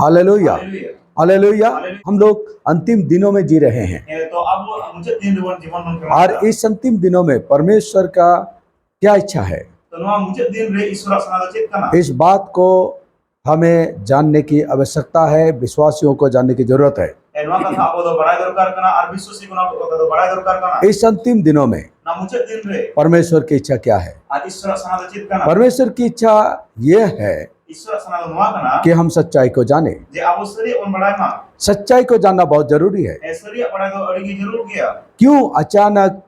Hallelujah, hallelujah. हम लोग अंतिम दिनों में जी रहे हैं तो अब मुझे तीन जीवन और इस अंतिम दिनों में परमेश्वर का क्या इच्छा है, तो मुझे दिन रे ईश्वर सना चेत करना इस बात को हमें जानने की आवश्यकता है, विश्वासियों को जानने की जरूरत है। एनवा कथा अब तो बड़ा दरकार करना और विश्वासी को ना तो बड़ा दरकार करना इस अंतिम दिनों में ना मुझे दिन रे परमेश्वर की इच्छा क्या है? और ईश्वर सना चेत करना परमेश्वर की इच्छा ये है ईश्वर सना नुआ करना कि हम सच्चाई को जाने। जे अब सरी उन बड़ा मा सच्चाई को जानना बहुत जरूरी है। ऐसरी बड़ा तो अड़गी जरूर किया क्यों अचानक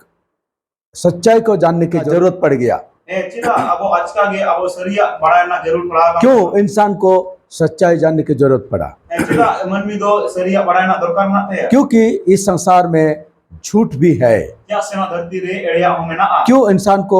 सच्चाई को जानने की जरूरत पड़ गया? चिदा अब आज का गे अब सरिया बड़ा ना जरूर पड़ा क्यों इंसान को सच्चाई जानने की जरूरत पड़ा? चिदा मन में दो सरिया बड़ा ना दरकार ना थे क्योंकि इस संसार में झूठ भी है। क्या सेना धरती रे एड़िया हो में ना क्यों इंसान को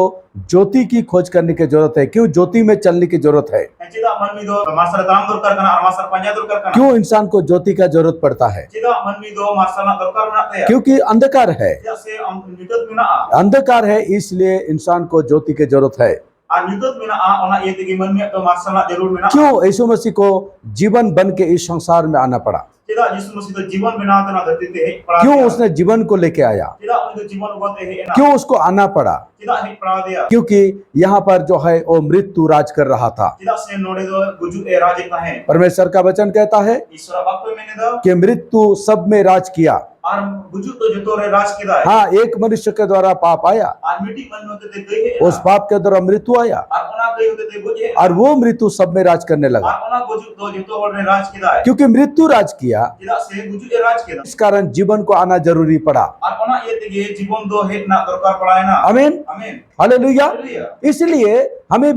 ज्योति की खोज करने की जरूरत है? क्यों ज्योति में चलने की जरूरत है? चिदा मन में दो मास्टर दाम दरकार करना और मास्टर पंजा दरकार करना क्यों इंसान को ज्योति का जरूरत पड़ता है? चिदा मन में दो मास्टर ना दरकार ना थे क्योंकि अंधकार है। जैसे हम निकट में ना अंधकार है, इसलिए इंसान को ज्योति की जरूरत है। और निकट में ना ओना ये कि मन में तो मास्टर ना जरूर में ना क्यों यीशु मसीह को जीवन बन के इस संसार में आना पड़ा? चिदा यीशु मसीह तो जीवन बिना तो ना धरती ते पड़ा क्यों उसने जीवन को लेके आया? चिदा उन तो जीवन उगते है ना क्यों उसको आना पड़ा? चिदा ही पड़ा दिया क्योंकि यहाँ पर जो है वो मृत्यु राज कर रहा था। चिदा से नोड़े दो गुजु ए राज का है परमेश्वर का वचन कहता है ईश्वर वाक्य में ने दो कि मृत्यु सब में राज किया। और गुजु तो जो तो रे राज किदा है हाँ, एक मनुष्य के द्वारा पाप आया, और मिट्टी मन होते ते गई है उस पाप के द्वारा मृत्यु आया और ओना गई होते ते गुजे और वो मृत्यु सब में राज करने लगा। और ओना गुजु तो जो तो रे राज किदा है क्योंकि मृत्यु राज किया, चिदा से गुजु ए राज किदा इस कारण जीवन को आना जरूरी पड़ा। और ओना ये ते जीवन दो है ना दरकार पड़ा है ना आमीन, आमीन हालेलुया। हालेलुया इसलिए हमें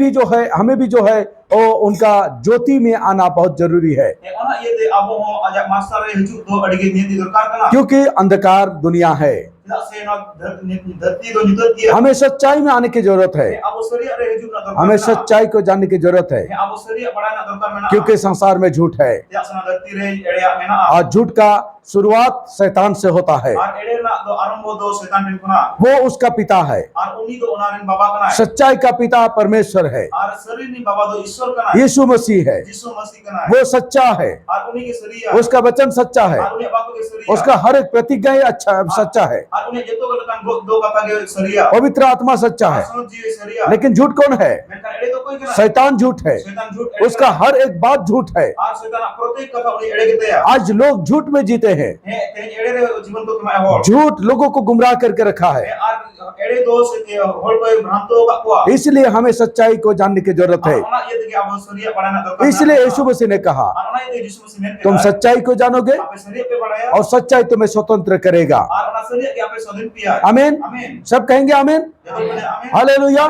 भी जो है वो उनका ज्योति में आना बहुत जरूरी है। ओना ये ते अब हो आजा मास्टर रे हिजु दो अड़गे नीति दरकार करना क्योंकि अंधकार दुनिया है, चिदा से ना धरती तो निकट दिया हमें सच्चाई में आने की जरूरत है। अब सरिया रे हिजु ना दरकार हमें सच्चाई को जानने की जरूरत है, अब सरिया बड़ा ना दरकार में ना क्योंकि संसार में झूठ है चिदा से ना धरती रे एड़िया में ना और झूठ का शुरुआत शैतान से होता है। और एड़े ना तो आरंभ दो शैतान टिन कुना वो उसका पिता है। और उन्हीं तो ओनारिन बाबा कना है सच्चाई का पिता परमेश्वर है, और शरीर नी बाबा तो ईश्वर कना है यीशु मसीह है, यीशु मसीह कना है वो सच्चा है, और उन्हीं के शरीर उसका वचन सच्चा है, और उन्हीं बापू के शरीर उसका हर एक प्रतिज्ञा ही अच्छा सच्चा है, और उन्हें जतो गलकान दो कथा के शरीर पवित्र आत्मा सच्चा है। सुनो जी शरीर लेकिन झूठ कौन है? मैं कहा एड़े तो कोई कना शैतान झूठ है, शैतान झूठ उसका हर एक बात झूठ है। और शैतान प्रत्येक कथा उन्हीं एड़े के तया आज लोग झूठ में जीते हैं। है ते एड़े रे जीवन को तुम्हें हो झूठ लोगों को गुमराह करके रखा है। और एड़े दो से होल कोई भ्रांतो का कुआ इसलिए हमें सच्चाई को जानने की जरूरत है। ओना ये देखिए अब शरीर बड़ा ना दरकार इसलिए यीशु मसीह ने कहा ओना ये यीशु मसीह ने तुम सच्चाई को जानोगे आप शरीर पे बढ़ाया और सच्चाई तुम्हें स्वतंत्र करेगा। और ओना शरीर के आप स्वाधीन किया आमीन, आमीन सब कहेंगे आमीन, आमीन हालेलुया।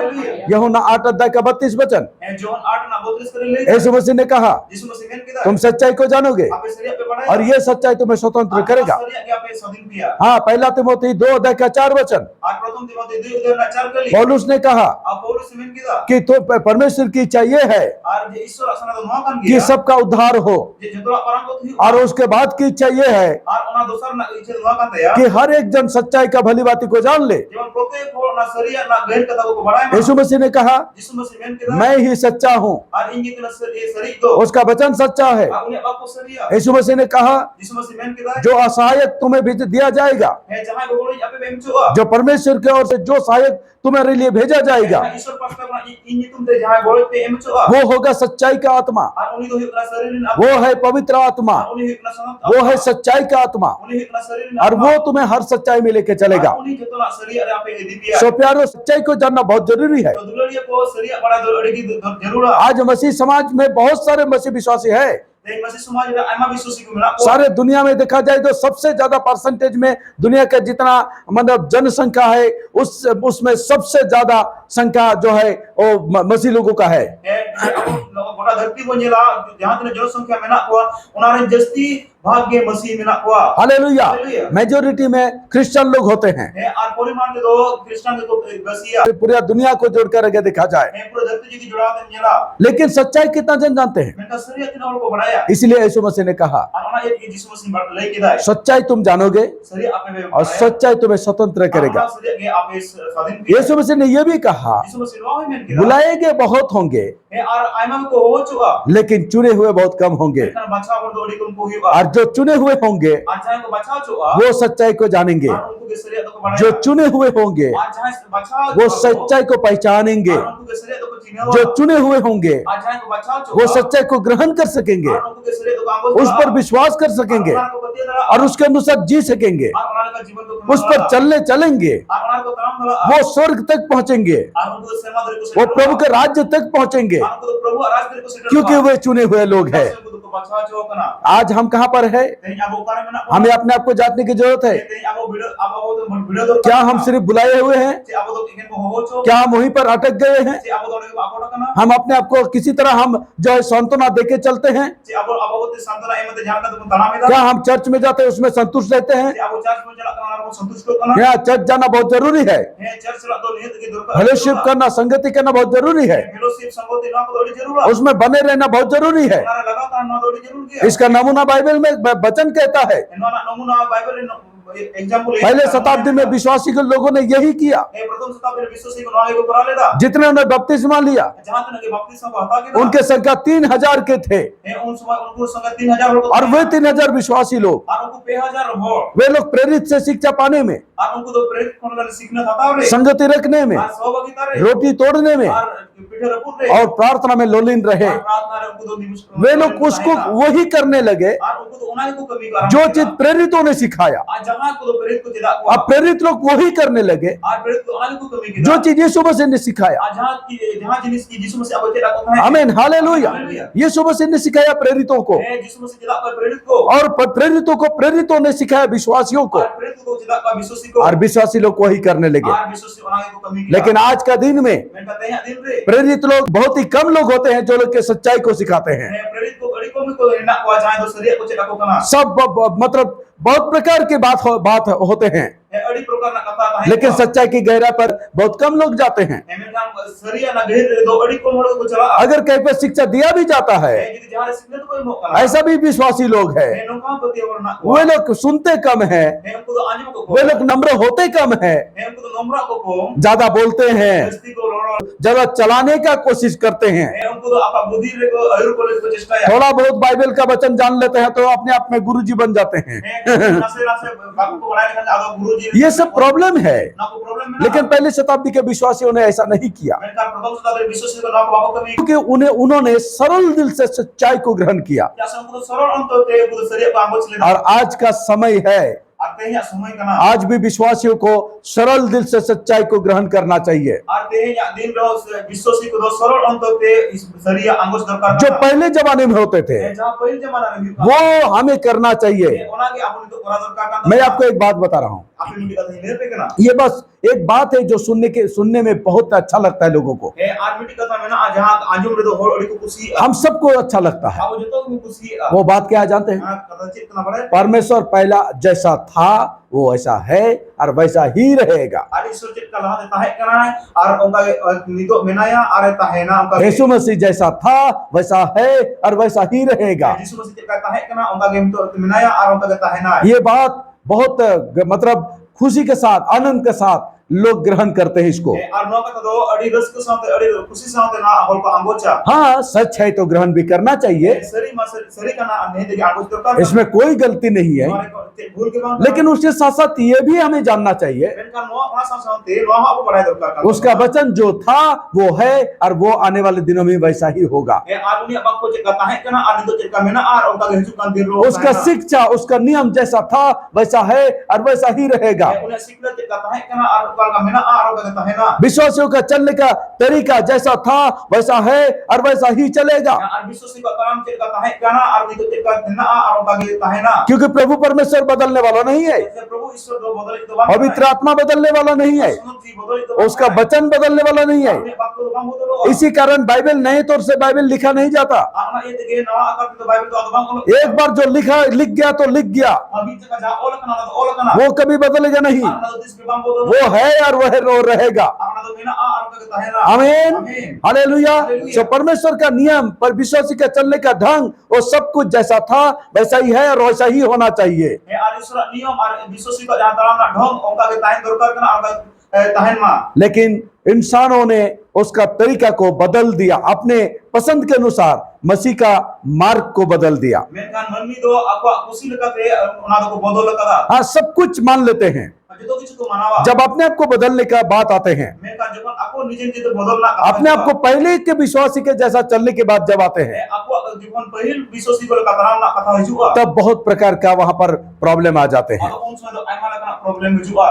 यूहन्ना 8:32 ए जॉन 8 ना 32 करे ले यीशु मसीह ने कहा यीशु मसीह ने किया तुम सच्चाई को जानोगे आप शरीर पे बढ़ाया और ये सच्चाई तुम्हें स्वतंत्र करेगा। शरीर के आप स्वाधीन किया हाँ, पहला तिमोथी 2:4 और प्रथम तिमोथी 2:4 कर ली पौलुस ने कहा आप पौलुस ने किया कि तो परमेश्वर की इच्छा ये है और जे ईश्वर असना तो नो कर कि गया सबका उद्धार हो जे जतरा परम थी और उसके बाद की इच्छा ये है और ओना दोसर ना इच्छा नो कर दया कि हर एक जन सच्चाई का भली बात को जान ले। जीवन प्रत्येक को ना शरीर ना गैर कथा को बढ़ाया यीशु मसीह ने कहा यीशु मसीह ने किया मैं ही सच्चा हूँ, और इन जितना शरीर तो उसका वचन सच्चा है। उन्हें बाप को शरीर यीशु मसीह ने कहा यीशु मसीह ने किया जो असहायक तुम्हें भेज दिया जाएगा, है जहां गोगोली आपे बेमचो जो परमेश्वर की ओर से जो सहायक तुम्हारे लिए भेजा जाएगा ईश्वर पास करना इन तुम से जहां गोले पे एमचो वो होगा सच्चाई का आत्मा, और उन्हीं तो इतना शरीर वो है पवित्र आत्मा, उन्हीं इतना समझ वो है सच्चाई का आत्मा उन्हीं इतना शरीर और वो तुम्हें हर सच्चाई में लेके चलेगा। उन्हीं जितना शरीर आपे दीपिया सो प्यारो, सच्चाई को जानना बहुत जरूरी है। तो दुलड़िया को शरीर बड़ा दुलड़ी की जरूर आज मसीह समाज में बहुत सारे मसीह विश्वासी है। नहीं मसीह समाज रे आमा विश्वासी को मिला सारे दुनिया में देखा जाए तो सबसे ज्यादा परसेंटेज में दुनिया का जितना मतलब जनसंख्या है उसमें सबसे ज्यादा संख्या जो है वो मसीह लोगों का है। गोटा धरती को नेला जहां तने जनसंख्या मेना को उनारे जस्ती भाग्य मसीह मेना कोआ हालेलुया। हालेलुया। मेजोरिटी में क्रिश्चियन लोग होते हैं। हे आर परिमाण के दो क्रिश्चियन के तो बसिया पूरी दुनिया को जोड़कर अगर देखा जाए, हे पूरा धरती जी की जुड़ाव नेला लेकिन सच्चाई कितना जन जानते हैं? मेनका सरिया तीन और को बढ़ाया इसलिए यीशु मसीह ने कहा, और ना एक यीशु मसीह बात ले के दाए सच्चाई तुम जानोगे सरिया आपे में और सच्चाई तुम्हें स्वतंत्र करेगा। सरिया के आप इस स्वाधीन किया यीशु मसीह ने यह भी कहा, यीशु मसीह वाह में के बुलाए गए बहुत होंगे हे आर आइमा को हो चुका लेकिन चुने हुए बहुत कम होंगे, लेकिन बचा और दो अड़ी को हुआ और जो चुने हुए होंगे आज जहां को बचा चुका वो सच्चाई को जानेंगे। और उनको के सरिया तो को बढ़ाया जो चुने हुए होंगे आज जहां बचा वो सच्चाई को पहचानेंगे। और उनको के सरिया तो को चिन्ह जो चुने हुए होंगे आज जहां को बचा वो सच्चाई को ग्रहण कर सकेंगे, और उनको के सरिया तो को उस पर विश्वास कर सकेंगे और उसके अनुसार जी सकेंगे, का जीवन को उस पर चलेंगे, और को काम भला वो स्वर्ग तक पहुंचेंगे, और उनको समाधि को वो प्रभु के राज्य तक पहुंचेंगे, और उनको प्रभु राज को सेटल क्योंकि वे चुने हुए लोग हैं। को बचा जो कना आज हम कहाँ पर है? तेरी अब ओकारे में ना हमें अपने आप को जांचने की जरूरत है। तेरी अब वीडियो अब तो वीडियो दो क्या हम सिर्फ बुलाए हुए हैं? अब तो इकन को हो चो क्या हम वहीं पर अटक गए हैं? अब तो आपको कना हम अपने आप को किसी तरह हम जो है सांत्वना देके चलते हैं? अब तो संतरा एमते जान का तो तना में क्या हम चर्च में जाते हैं उसमें संतुष्ट रहते हैं? अब चर्च में चला कना को संतुष्ट कना यहाँ चर्च जाना बहुत जरूरी है, है चर्च ला तो नियत की दरकार फेलोशिप करना, संगति करना बहुत जरूरी है, फेलोशिप संगति ना को थोड़ी जरूर है उसमें बने रहना बहुत जरूरी है। हमारा लगातार ना थोड़ी जरूर किया इसका नमूना बाइबल में वचन कहता है। इन्होंने नमूना बाइबल एग्जांपल पहले शताब्दी में विश्वासी के लोगों ने यही किया। प्रथम शताब्दी में विश्वासी को नाले को करा लेदा जितने ने बपतिस्मा लिया जहां तक के बपतिस्मा को हटा के उनके संख्या 3000 के थे, उन समय उनको संख्या 3000 लोग और वे 3000 विश्वासी लोग, और उनको 5000 हो वे लोग प्रेरित से शिक्षा पाने में, और उनको तो प्रेरित करने सीखना था रे संगति रखने में, और सहभागिता रे रोटी तोड़ने में और पीठे रपूट रे और प्रार्थना में लोलीन रहे। और प्रार्थना रे उनको तो निमिष वे लोग उसको वही करने लगे और उनको तो उन्हीं को कमी करा जो चीज प्रेरितों ने सिखाया। आज जहां को तो प्रेरित को जिदा अब प्रेरित लोग वही करने लगे और प्रेरित को उन्हीं को कमी की जो चीज यीशु मसीह ने सिखाया। आज जहां जिनिस की यीशु मसीह अब तेरा को है आमीन, हालेलुया। यीशु मसीह ने सिखाया प्रेरितों को, यीशु मसीह जिदा को प्रेरित को और प्रेरितों को प्रेरितों ने सिखाया विश्वासियों को, और प्रेरित को जिदा का विश्वासी को और विश्वासी लोग वही करने लगे। और विश्वासी उन्हीं को कमी की लेकिन आज का दिन में मैं कहते हैं दिन रे प्रेरित लोग बहुत ही कम लोग होते हैं जो लोग के सच्चाई को सिखाते हैं। प्रेरित को बड़ी कमी को ना को जाए तो सरिया को चेक को कना सब मतलब बहुत प्रकार के बात होते हैं, अड़ी प्रकार ना कथा है लेकिन सच्चाई की गहराई पर बहुत कम लोग जाते हैं। सरिया ना गहरे दो अड़ी को मोड़ को चला अगर कहीं पर शिक्षा दिया भी जाता है, यदि जहां सिग्नल कोई मौका ऐसा भी विश्वासी लोग हैं, नो काम पति और ना वे लोग सुनते कम है, उनको तो आने को वे लोग नम्र होते कम है, उनको तो नम्रा को ज्यादा बोलते हैं, दस्ती को रोड़ा ज्यादा चलाने का कोशिश करते हैं, उनको तो आपा बुद्धि रे को अयुर कॉलेज को चेष्टा है थोड़ा बहुत बाइबल का वचन जान लेते हैं तो अपने आप में गुरुजी बन जाते हैं। नासे नासे बापू को बढ़ाने का ज्यादा गुरुजी ये सब प्रॉब्लम है, ना को प्रॉब्लम है लेकिन पहले शताब्दी के विश्वासियों ने ऐसा नहीं किया, मैं का प्रथम शताब्दी विश्वासी को ना को बापू कमी क्योंकि उन्होंने सरल दिल से सच्चाई को ग्रहण किया। क्या उनको तो सरल अंत ते उनको सरिया को आंगो चले और आज का समय है, आते हैं समय का ना आज भी विश्वासियों को सरल दिल से सच्चाई को ग्रहण करना चाहिए। आते हैं या दिन रो विश्वासी को तो सरल अंत ते इस सरिया आंगो दरकार जो पहले जमाने में होते थे जहां पहले जमाना में वो हमें करना चाहिए। ओना के आपने तो करा दरकार का मैं आपको एक बात बता रहा हूँ, आपने मुझे कहा नहीं पे करना ये बस एक बात है जो सुनने में बहुत अच्छा लगता है लोगों को, ए आर्मी कथा में ना जहां आजू रे तो होल अड़ी को खुशी हम सबको अच्छा लगता है। अब जो तो खुशी वो बात क्या है जानते हैं? कथा चितना पड़े परमेश्वर पहला जैसा था वो ऐसा है और वैसा ही रहेगा। और ईश्वर चित का लहा देता है करना है और उनका निदो मेनाया और रहता है ना उनका यीशु मसीह जैसा था वैसा है और वैसा ही रहेगा। यीशु मसीह चित कहता है करना उनका गेम तो मेनाया और उनका कहता है ना ये बात बहुत मतलब खुशी के साथ, आनंद के साथ लोग ग्रहण करते हैं इसको। और नो का तो अड़ी रस के साथ अड़ी खुशी साथ ना होल को अंगोचा हाँ, सच है तो ग्रहण भी करना चाहिए, सरी का ना नहीं देखिए अंगोच दरकार इसमें कोई गलती नहीं है, भूल के बाद लेकिन उसके साथ साथ ये भी हमें जानना चाहिए इनका नो अपना साथ नो आपको बढ़ाए दरकार का उसका वचन जो था वो है और वो आने वाले दिनों में वैसा ही होगा। ए आदमी अब को चित कहता है करना और निदो चित का मेना और उनका हिजु कान दिन रो उसका शिक्षा, उसका नियम जैसा था वैसा है और वैसा ही रहेगा। उन्हें सीखना चित कहता है करना और उनका मेना और उनका कहता है ना विश्वासियों का चलने का तरीका जैसा था वैसा है और वैसा ही चलेगा, और विश्वासी का काम चित कहता है करना और निदो चित का देना और उनका कहता है ना क्योंकि प्रभु परमेश्वर बदलने वाला नहीं है, प्रभु ईश्वर दो बदले तो पवित्र आत्मा बदलने वाला नहीं है, botol itu उसका वचन बदलने वाला नहीं है। Ini waktu bang botol. इसी कारण बाइबल नए तौर से बाइबल लिखा नहीं जाता। Anak itu ke nawa akar itu Bible itu atau bang एक बार जो लिख गया तो लिख गया, Abi cakap jah olah kena atau olah kena. वो कभी बदलेगा नहीं। Anak itu disebut bang botol. वो है और वह रहेगा। Anak itu mina anak itu tahena. आमीन, Amin. हालेलुया। हालेलुया। जो परमेश्वर का नियम पर विश्वासी का चलने का ढंग वो सब कुछ जैसा था वैसा ही है और वैसा ही होना चाहिए। Ada surat niom ada bisosi ko jangan terang nak dong ongka ke tahin dorkar kena ongka tahin ma. लेकिन इंसानों ने उसका तरीका को बदल दिया, अपने पसंद के अनुसार मसीह का मार्ग को बदल दिया। Menkan manmi do aku kusi lekate ona do ko bodol lekata. हाँ, सब कुछ मान लेते हैं। Jito kichu ko manawa. जब अपने आप को बदलने का बात आते हैं, Menkan jokon aku nijen jito bodol nak. अपने आप को पहले के विश्वासी के जैसा चलने के बाद जब आते हैं, Aku jokon pahil bisosi ko lekata nak kata hijua. तब बहुत प्रकार का वहां पर प्रॉब्लम आ जाते हैं। Atau unsur do ai mana kena problem hijua.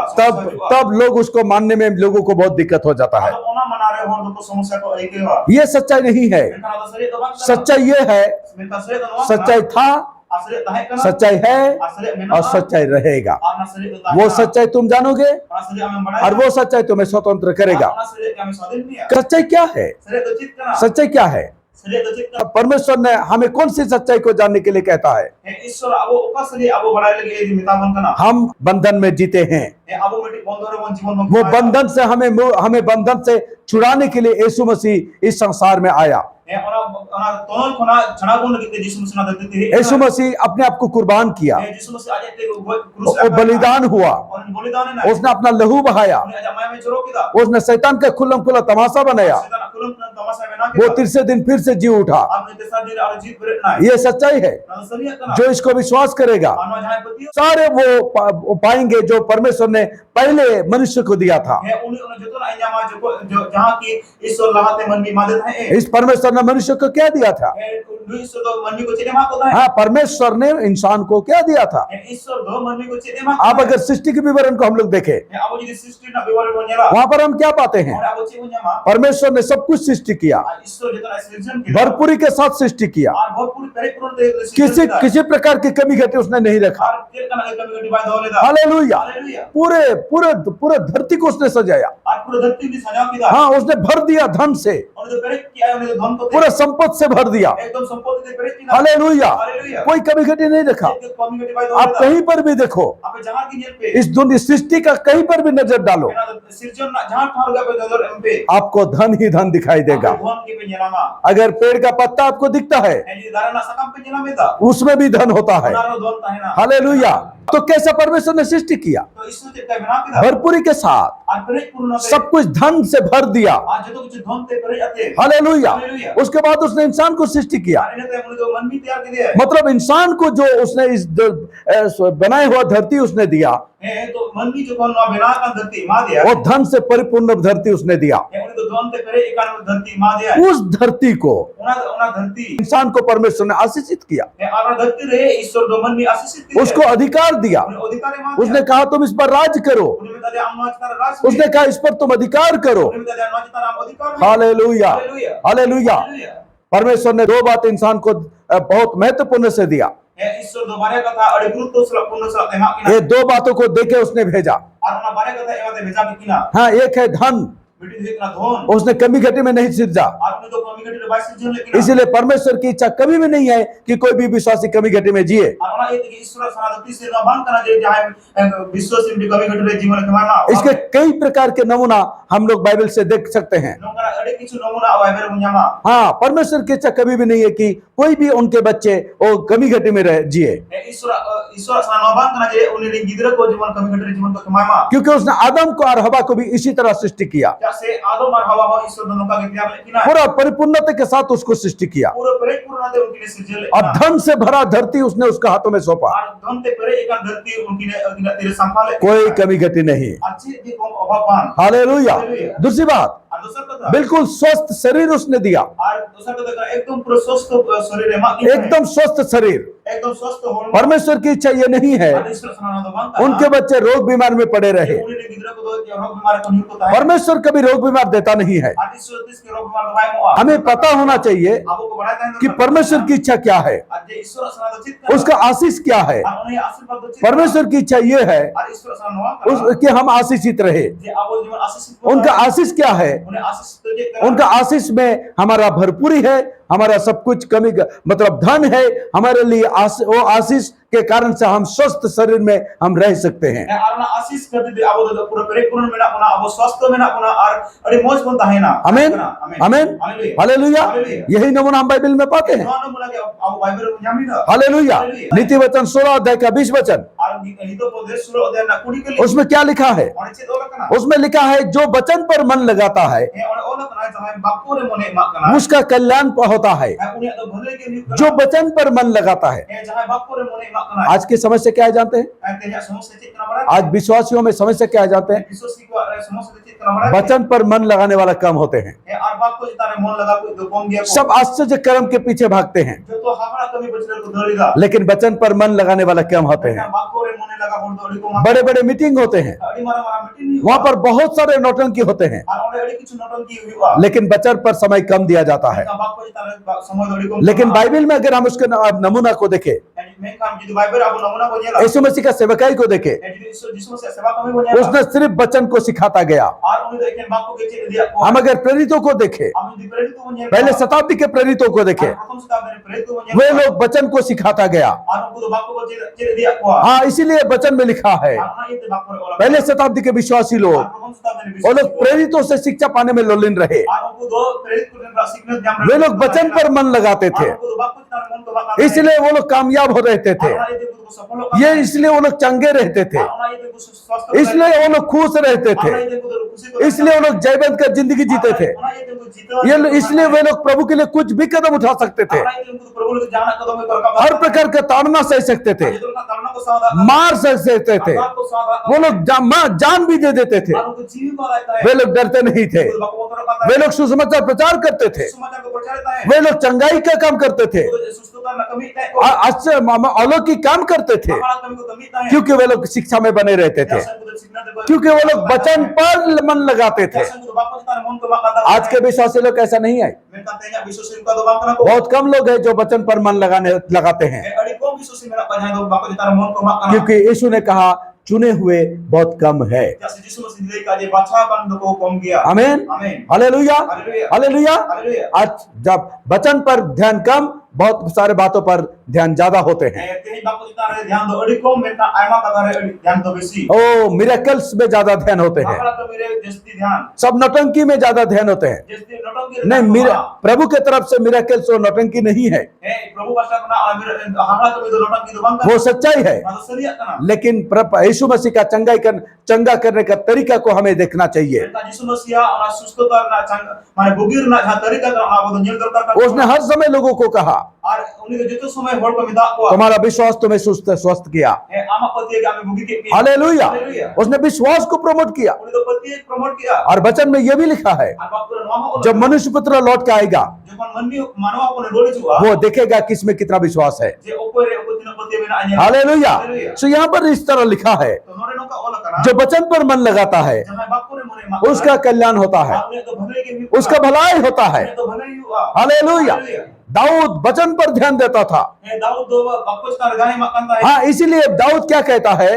तब लोग उसको मानने में लोगों को बहुत दिक्कत हो जाता है। Atau ona manare hor do ko समस्या को ai kewa. ये सच्चाई नहीं है। Menkan ada seri to bang. सच्चाई ये है, Menkan seri to no. सच्चाई था, Asli tahin kana. सच्चाई है Asli और mena. सच्चाई रहेगा। Ana seri to tahin. वो सच्चाई तुम जानोगे Asli ame badai. और वो सच्चाई तुम्हें स्वतंत्र करेगा। Ana seri kami swadin niya. सच्चाई क्या है? Seri to chit kana. सच्चाई क्या है? Seri to chit kana. परमेश्वर ने हमें कौन सी सच्चाई को जानने के लिए कहता है? ईश्वर अब ओका सली अब बड़ाई लगे ये मितावन कना हम बंधन में जीते हैं। अब मिट्टी बंधोरे मन जीवन में वो बंधन से हमें बंधन से छुड़ाने के लिए यीशु मसीह इस संसार में आया। ये ओना तोन कोना छना गुण लगे यीशु मसीह ना देते थे यीशु मसीह अपने आप को कुर्बान किया, यीशु मसीह आज ते क्रूस वो बलिदान हुआ, और बलिदान है ना उसने अपना लहू बहाया, आज माया में चरो किदा उसने शैतान का खुल्लम खुल्ला तमाशा बनाया, शैतान कुलम तमाशा में ना वो तीसरे दिन फिर से जी उठा। आपने तेसा दिन और जीत बरे ना ये सच्चाई है। ना सलिया कना जो इसको विश्वास करेगा मानव जहां पति सारे वो पाएंगे जो परमेश्वर ने पहले मनुष्य को दिया था। है उन्हें जो तो ना इंजामा जो जहां की ईश्वर लहाते मन भी मादे है इस परमेश्वर ने मनुष्य को क्या दिया था? ईश्वर तो मन को चेने मा को है हाँ, परमेश्वर ने इंसान को क्या दिया था? ईश्वर दो मन को चेने मा आप अगर सृष्टि के विवरण को हम लोग देखें, अब जी सृष्टि ना विवरण बनेला वहां पर हम क्या पाते हैं? और अब चे उन्यामा परमेश्वर ने सब कुछ सृष्टि किया, ईश्वर जितना सृजन किया भरपूरी के साथ सृष्टि किया, और भरपूर परिपूर्ण दे किसी प्रकार की कमी घटी उसने नहीं रखा। और तेल का कमी कटी बाय होलेदा हालेलुया। हालेलुया पूरे पूरे पूरे धरती को उसने सजाया। और पूरा धरती भी सजा किया हाँ, उसने भर दिया धन से, और जो पेरे किया उन्हें धन को पूरे संपत्ति से भर दिया। एकदम संपत्ति दे पेरे किया हालेलुया। हालेलुया कोई कमी घटी नहीं रखा। कमी कटी बाय आप होलेदा कहीं पर भी देखो, आप जहां की जेल पे इस दुनिया सृष्टि का कहीं पर भी नजर डालो, सृजन जहां ठार गया पे नजर एम पे आपको धन ही धन दिखाई देगा। धन के पे जनामा अगर पेड़ का पत्ता आपको दिखता है, है जी दाना सकम पे जना में था उसमें भी धन होता है। उनारो धन ता है ना हालेलुया। तो कैसा परमेश्वर ने सृष्टि किया? तो ईश्वर के का बना के भरपूरी के साथ और परिपूर्ण सब कुछ धन से भर दिया। आज जो कुछ धन ते पेरे आते हालेलुया। हालेलुया। उसके बाद उसने इंसान को सृष्टि किया। अरे ने तो जो मन भी तैयार कर दिया मतलब इंसान को जो उसने इस बनाए हुआ धरती उसने दिया, है तो मन भी जो कौन बना का धरती मा दिया वो धन से परिपूर्ण धरती उसने दिया। है उन्हें तो धन ते पेरे एकान धरती मा दिया उस धरती को उना धरती इंसान को परमेश्वर ने आशीषित किया, है और धरती रहे ईश्वर दो मन भी आशीषित किया उसको अधिकार दिया। अधिकार मा उसने कहा तुम इस पर राज करो, उन्हें बता दिया हम आज तारा राज उसने कहा इस पर तुम अधिकार करो। उन्हें बता दिया आज तारा अधिकार हालेलुया, हालेलुया हालेलुया। हालेलुया परमेश्वर ने दो बात इंसान को बहुत महत्वपूर्ण से दिया। है ईश्वर दो बारे कथा अड़े गुरुत्व से पूर्ण से एमा किना ये दो बातों को देके उसने भेजा। और ना बारे कथा एमा ते भेजा के किना हाँ, एक है धन, बेटी देखना धन उसने कमी घटी में नहीं सिरजा। आपने तो कमी घटी बाईस जन लेकिन इसीलिए परमेश्वर की इच्छा कभी भी नहीं है कि कोई भी विश्वासी कमी घटी में जिए। और ना ये कि ईश्वर सनातन से ना मान करना जे जहां विश्वास में कमी घटी रहे जीवन के माना इसके कई प्रकार के नमूना हम लोग बाइबल से देख सकते हैं। नोकरा अड़े किछु नमूना वाइबर मुन्यामा हाँ, परमेश्वर की इच्छा कभी भी नहीं है कि कोई भी उनके बच्चे वो कमी घटी में रह जिए, ईश्वर सना मान करना जे उन्हें गिदरे को जीवन कमी घटी जीवन को कमामा क्योंकि उसने आदम को और हवा को भी इसी तरह सृष्टि किया। जैसे आदम और हवा हो ईश्वर दोनों का तैयार लेकिन पूरा परिपूर्णता के साथ उसको सृष्टि किया पूरा परिपूर्ण दे उनके लिए सृजन और धन से भरा धरती उसने उसके हाथों में सौंपा। और धन ते परे एक धरती उनकी ने तेरे संभाले कोई कमी घटी नहीं। अच्छे दी कम अभावान हालेलुया। दूसरी बात, और दूसरा कथा बिल्कुल स्वस्थ शरीर उसने दिया, और दूसरा कथा एकदम पूरा स्वस्थ शरीर है मा एकदम स्वस्थ शरीर। एकदम स्वस्थ hormon परमेश्वर की इच्छा ये नहीं है ada Isra sanana do bang उनके बच्चे रोग बीमार में पड़े रहे। uni ni gidra ko do rog bimar ko nyur ko tahan परमेश्वर कभी रोग बीमार देता नहीं है। adi Isra ke rog bimar do bai mo हमें पता होना चाहिए abo ko badai tahan कि परमेश्वर की इच्छा क्या है, adi Isra sanana do chit उसका आशीष क्या है। uni आशीर्वाद do chit परमेश्वर की इच्छा ये है adi Isra sanana कि हम आशीषित रहे। je abo jiwan आशीषित उनका आशीष क्या है? uni आशीष तो je उनका आशीष में हमारा भरपूरी है, हमारा सब कुछ कमी मतलब धन है। हमारे लिए वो आशीष के कारण से हम स्वस्थ शरीर में हम रह सकते हैं। arna आशीष कर दे abo do pura परिपूर्ण मेना पुना abo स्वस्थ मेना पुना और अरे मौज बन ताहेना आमीन आमीन हालेलुया। यही नमूना हम बाइबल में पाते हैं। no बोला के abo बाइबल में जामी दा हालेलुया। नीति वचन 16 अध्याय का 20 वचन और हितो प्रदेश सुरो अध्याय ना कुड़ी के लिए उसमें क्या लिखा है? और चेत ओला कना उसमें लिखा है जो वचन पर मन लगाता है ए ओला कना जहां बापू रे मने मा कना उसका कल्याण होता है। उन्हें तो भले के लिए जो वचन पर मन लगाता है। ए जहां बापू रे मने मा कना आज की समस्या क्या है जानते हैं? तेजा समस्या चेत कना बड़ा आज विश्वासियों में समस्या क्या है जानते हैं? विश्वासी को समस्या चेत कना बड़ा वचन पर मन लगाने वाला कम होते हैं। ए और बाप को जितारे मन लगा को तो कम गया सब आश्चर्य कर्म के पीछे भागते हैं, जो तो हावड़ा कमी बचले को दौड़ेगा लेकिन वचन पर मन लगाने वाला कम होते हैं। बाप को रे मने लगा बोल दौड़ी को बड़े बड़े मीटिंग होते हैं, अड़ी मारा मारा मीटिंग वहां पर बहुत सारे नौटंकी होते हैं, और ओडे अड़ी किछु नौटंकी हुआ लेकिन वचन पर समय कम दिया जाता है। बाप को जितारे समय दौड़ी को लेकिन बाइबल में अगर हम उसके नमूना को देखें, मैं काम जी बाइबल अब नमूना को जेला यीशु मसीह का सेवकाई को देखें, यीशु मसीह सेवा कमी को जेला उसने सिर्फ वचन को सिखाता गया। और उन्हें देखें बाप को के चेत दिया को हम अगर प्रेरितों को देखें, हम प्रेरित को जेला पहले शताब्दी के प्रेरितों को देखें, प्रथम शताब्दी में प्रेरित को वे जेला लोग वचन को सिखाता गया। और उनको तो बाप को चेत दिया को हाँ, इसीलिए वचन में लिखा है हां ये तो बाप को ओला पहले शताब्दी के विश्वासी लोग प्रथम शताब्दी में वो लोग प्रेरितों से शिक्षा पाने में लोलिन रहे। और उनको दो प्रेरित को सीखने जाम वे लोग वचन पर मन लगाते थे, उनको तो बाप को जितारे मन को बाप इसलिए वो लोग कामयाब हो रहते थे। ये इसलिए वो लोग चंगे रहते थे, इसलिए वो लोग खुश रहते थे, इसलिए वो लोग जयवंत कर जिंदगी जीते थे। ये इसलिए वे लोग प्रभु के लिए कुछ भी कदम उठा सकते थे, हर प्रकार का ताड़ना सह सकते थे, मार सकते थे, वो लोग जान भी दे देते थे। वे लोग डरते नहीं थे, वे लोग सुसमाचार प्रचार करते थे, वे लोग चंगाई का काम करते थे, अलौकिक काम करते थे, क्योंकि वे लोग शिक्षा में बने रहते थे, क्योंकि वो लोग वचन पर मन लगाते थे। आज के विश्वासी लोग ऐसा नहीं है, बहुत कम लोग हैं जो वचन पर मन लगाते हैं, क्योंकि यीशु ने कहा चुने हुए बहुत कम है। आमीन हालेलुया हालेलुया। आज जब वचन पर ध्यान कम, बहुत सारे बातों पर ध्यान ज्यादा होते हैं। ओ मिरेकल्स में ज्यादा ध्यान होते हैं, सब नौटंकी में ज्यादा ध्यान होते हैं। नहीं, प्रभु के तरफ से मिरेकल्स और नौटंकी नहीं है, वो सच्चाई है, लेकिन यीशु मसीह का चंगा करने का तरीका को हमें देखना चाहिए। उसने हर समय लोगों को कहा तुम्हारा विश्वास तुम्हें स्वस्थ किया। हालेलुया। उसने विश्वास को प्रमोट किया, और वचन में यह भी लिखा है जब मनुष्य पुत्र लौट के आएगा वो देखेगा किसमें कितना विश्वास है। हालेलुया। तो यहाँ पर इस तरह लिखा है जो वचन पर मन लगाता है उसका कल्याण होता है, उसका भलाई होता है। हालेलुया। दाऊद वचन पर ध्यान देता था। हाँ, इसीलिए दाऊद क्या कहता है,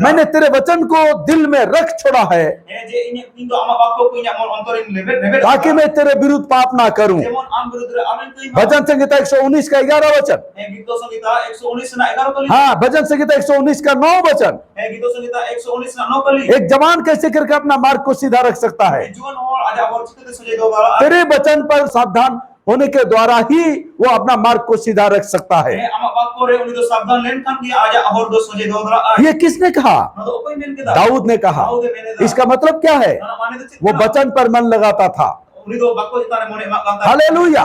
मैंने तेरे वचन को दिल में रख छोड़ा है ताकि मैं तेरे विरुद्ध पाप ना करूं। भजन संहिता 119 का 11 वचन। हाँ, भजन संहिता 119 का 9 वचन। एक जवान कैसे करके अपना मार्ग को सीधा रख सकता है? तेरे वचन पर सावधान होने के द्वारा ही वो अपना मार्ग को सीधा रख सकता है। ये किसने कहा? दाऊद ने कहा। इसका मतलब क्या है? वो वचन पर मन लगाता था। हालेलुया,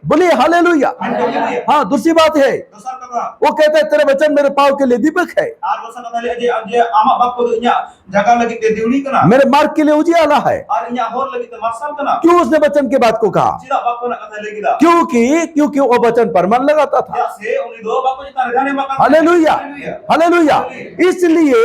बोलिए हालेलुया। हाँ, दूसरी बात है वो कहता है तेरे वचन मेरे पाँव के लिए दीपक है। jaga lagi te diuni kana मेरे मार्ग के लिए उजियाला है। ar inya hor lagi te marsal kana क्यों उसने वचन की बात को कहा? sida bako nak kata lagi dah क्योंकि वो वचन पर मन लगाता था। ya se uni do bako jita dhyan makan hallelujah, hallelujah. इसलिए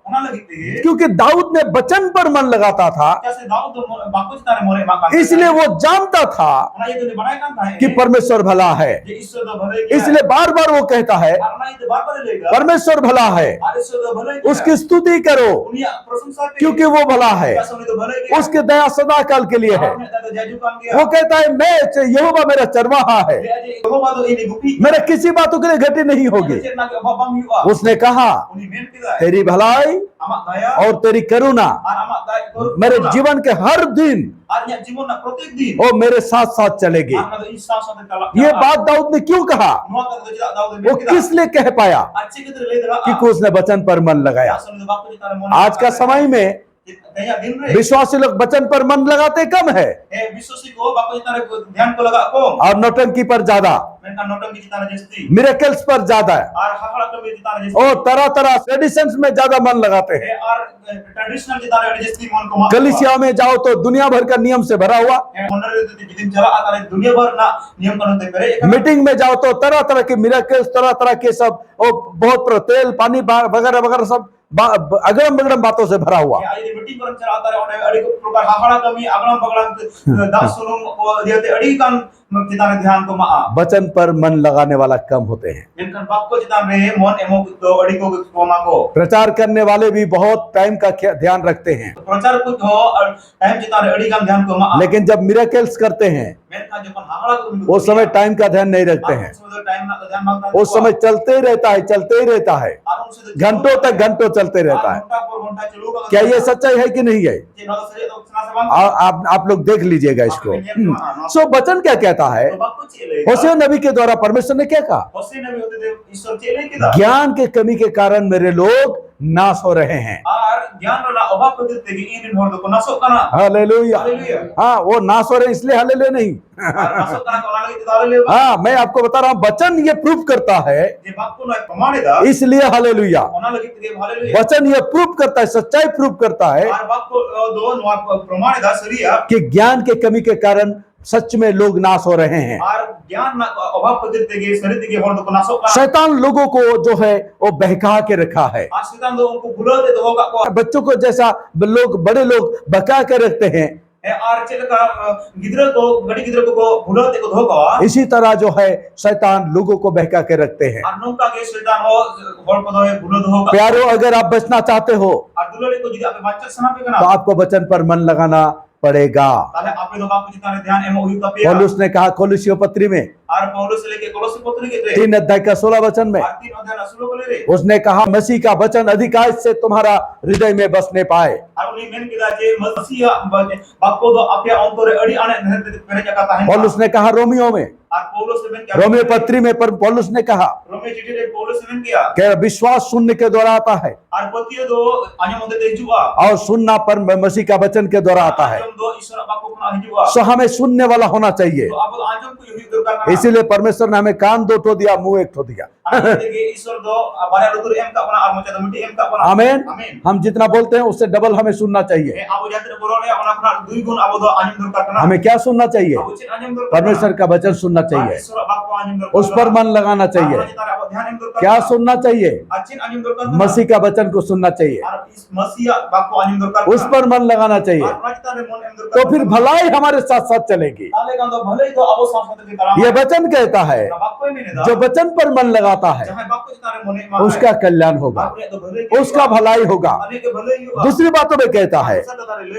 ona lagi te क्योंकि दाऊद ने वचन पर मन लगाता था, कैसे Dawood bako jita re more makan इसलिए वो जानता था ona ye tu banai kan tha कि परमेश्वर भला है। je ईश्वर दा भले किया इसलिए बार बार वो कहता है ona ye बार बार लेगा परमेश्वर भला है, और ईश्वर दा भले किया उसकी स्तुति करो उन्हीं प्रशंसा की क्योंकि वो भला है, कैसे उन्हें तो भले किया उसकी दया सदा काल के लिए है। आपने तो जाजू काम किया वो कहता है मैं यहोवा मेरा चरवाहा है, यहोवा तो ini gupi मेरे किसी बातों के लिए घटी नहीं होगी। चेतना के babam yuwa उसने कहा उन्हीं मेन किया तेरी भलाई amak daya और तेरी करुणा और amak daya मेरे जीवन के हर दिन और या जीवन ना प्रत्येक दिन वो मेरे साथ साथ चलेगी। आपका तो इंसान साथ चला ये बात दाऊद ने क्यों कहा? नुआ का तो जिला दाऊद वो मेन किया किस लिए कह पाया? अच्छे के तरह ले दरा क्योंकि उसने वचन पर मन लगाया। सुन बाप को जिता मन आज का समय में दया दिन रे विश्वासी लोग वचन पर मन लगाते कम है ए विश्वासी को बाप को जिता ध्यान को लगा को और नौटंकी पर ज्यादा, मेनका नोटंकी जिता जस्ती मिरेकल्स पर ज्यादा है और हाखड़ा को जिता जस्ती और तरह तरह ट्रेडिशंस में ज्यादा मन लगाते हैं। और ट्रेडिशनल जिता जस्ती मन को कलीसिया में जाओ तो दुनिया भर का नियम से भरा हुआ, दिन चला आता है दुनिया भर ना नियम कानून ते करे मीटिंग में जाओ तो तरह तरह के मिरेकल्स, तरह तरह के सब और बहुत तेल पानी वगैरह वगैरह सब अगड़म बगड़म बातों से भरा हुआ। आई मीटिंग करन चला आता है ओने अड़ी प्रकार हाखड़ा कमी अगड़म बगड़म दास सुनुम को दियते अड़ी कान जिता ध्यान को मा वचन पर मन लगाने वाला कम होते हैं। मेनकन बाप को जिता रे मन एमो तो अड़ी को मा को प्रचार करने वाले भी बहुत टाइम का ध्यान रखते हैं, प्रचार कुछ हो और टाइम जिता रे अड़ी कान ध्यान को मा लेकिन जब मिरेकल्स करते हैं मेनका जब हाखड़ा को उस समय टाइम का ध्यान नहीं रखते हैं। टाइम ना ध्यान मांगता उस समय चलते ही रहता है, चलते ही रहता है, घंटों तक घंटों चलते रहता है। घंटा पर घंटा चलूगा क्या ये सच्चाई है कि नहीं है? ये ना सही तो सुना से बात आप लोग देख लीजिएगा इसको। सो वचन क्या कहता है? तो बाप को चले होशे नबी के द्वारा परमेश्वर ने क्या कहा? होशे नबी होते थे ईश्वर चले किदा ज्ञान के कमी के कारण मेरे लोग नाश हो रहे हैं। और ज्ञान रा अभाव को देते कि इन होर को नासो कना हालेलुया। हालेलुया हाँ, वो नाश हो रहे हैं इसलिए हालेलुया नहीं। नासो कना को लगे तो हालेलुया हाँ, मैं आपको बता रहा हूँ वचन ये प्रूफ करता है जे बाप को ना प्रमाण दा इसलिए हालेलुया। ओना लगे तो हालेलुया वचन ये प्रूफ करता है, सच्चाई प्रूफ करता है और बाप को दो नुआ प्रमाण दा सरिया कि ज्ञान के कमी के कारण सच में लोग नाश हो रहे हैं। और ज्ञान ना अभाव को देते कि शरीर के होर को नासो कना शैतान लोगों को जो है वो बहका के रखा है। आज शैतान तो उनको भुला दे तो होगा को बच्चों को जैसा लोग बड़े लोग बहका के रखते हैं, और चलका गिदर को गड़ी गिदर को भुला दे को धोका इसी तरह जो है शैतान लोगों को बहका के रखते हैं। और नौका के शैतान हो होर को दो भुला धोका प्यारो, अगर आप बचना चाहते हो और दुलड़ी को यदि आप बातचीत सुना पे तो कना आपको वचन पर मन लगाना पड़ेगा। ताले आपे तो बाप को जिताने ध्यान एमो हुई तपिया पौलुस ने कहा कोलोसियों पत्री में और पौलुस से लेके कोलोसी पत्री के रे 3 अध्याय का 16 वचन में 3 अध्याय असुलो को ले रे उसने कहा मसीह का वचन अधिकार से तुम्हारा हृदय में बसने पाए। और उन्हीं मेन किदा जे मसीह बाप को दो आपे अंतरे अड़ी आने पेरे जकाता है पौलुस ने कहा रोमियो में, और पौलुस से मेन क्या रोमियो पत्री में पर पौलुस ने कहा रोमियो चिट्ठी रे पौलुस से मेन किया कि विश्वास सुनने के द्वारा आता है और पतियो दो आने मते दे जुआ और सुनना पर मसीह का वचन के द्वारा आता है। आजम दो ईश्वर बाप को ना हिजुआ सो हमें सुनने वाला होना चाहिए। तो अब आजम को यही दरकार इसीलिए परमेश्वर ने हमें कान 2 ठो दिया, मुंह 1 ठो दिया। देखिए ईश्वर दो बारे लुतुर एम का अपना और मचा मिट्टी एम का अपना आमीन। आमीन हम जितना बोलते हैं उससे डबल हमें सुनना चाहिए। अब जाते बोलो रे अपना अपना 2 गुण अब दो आजम दरकार करना हमें क्या सुनना चाहिए? अब उचित आजम दरकार परमेश्वर का वचन सुनना चाहिए, ईश्वर बाप को आजम दरकार उस पर मन लगाना चाहिए। ध्यान एम दरकार क्या सुनना चाहिए? अच्छे आजम दरकार मसीह का वचन को सुनना चाहिए, और इस मसीह बाप को आजम दरकार उस पर मन लगाना चाहिए, और राजता रे मन एम दरकार तो फिर भलाई हमारे साथ साथ चलेगी। ताले का तो भले ही तो अब सांस के कलाम ये वचन कहता है बाप को ही नहीं जो वचन पर मन लगाता है जहां बाप को जितारे मने मा उसका कल्याण होगा, आपने तो भले उसका भलाई होगा। अनेक के भले ही होगा दूसरी बातों में कहता है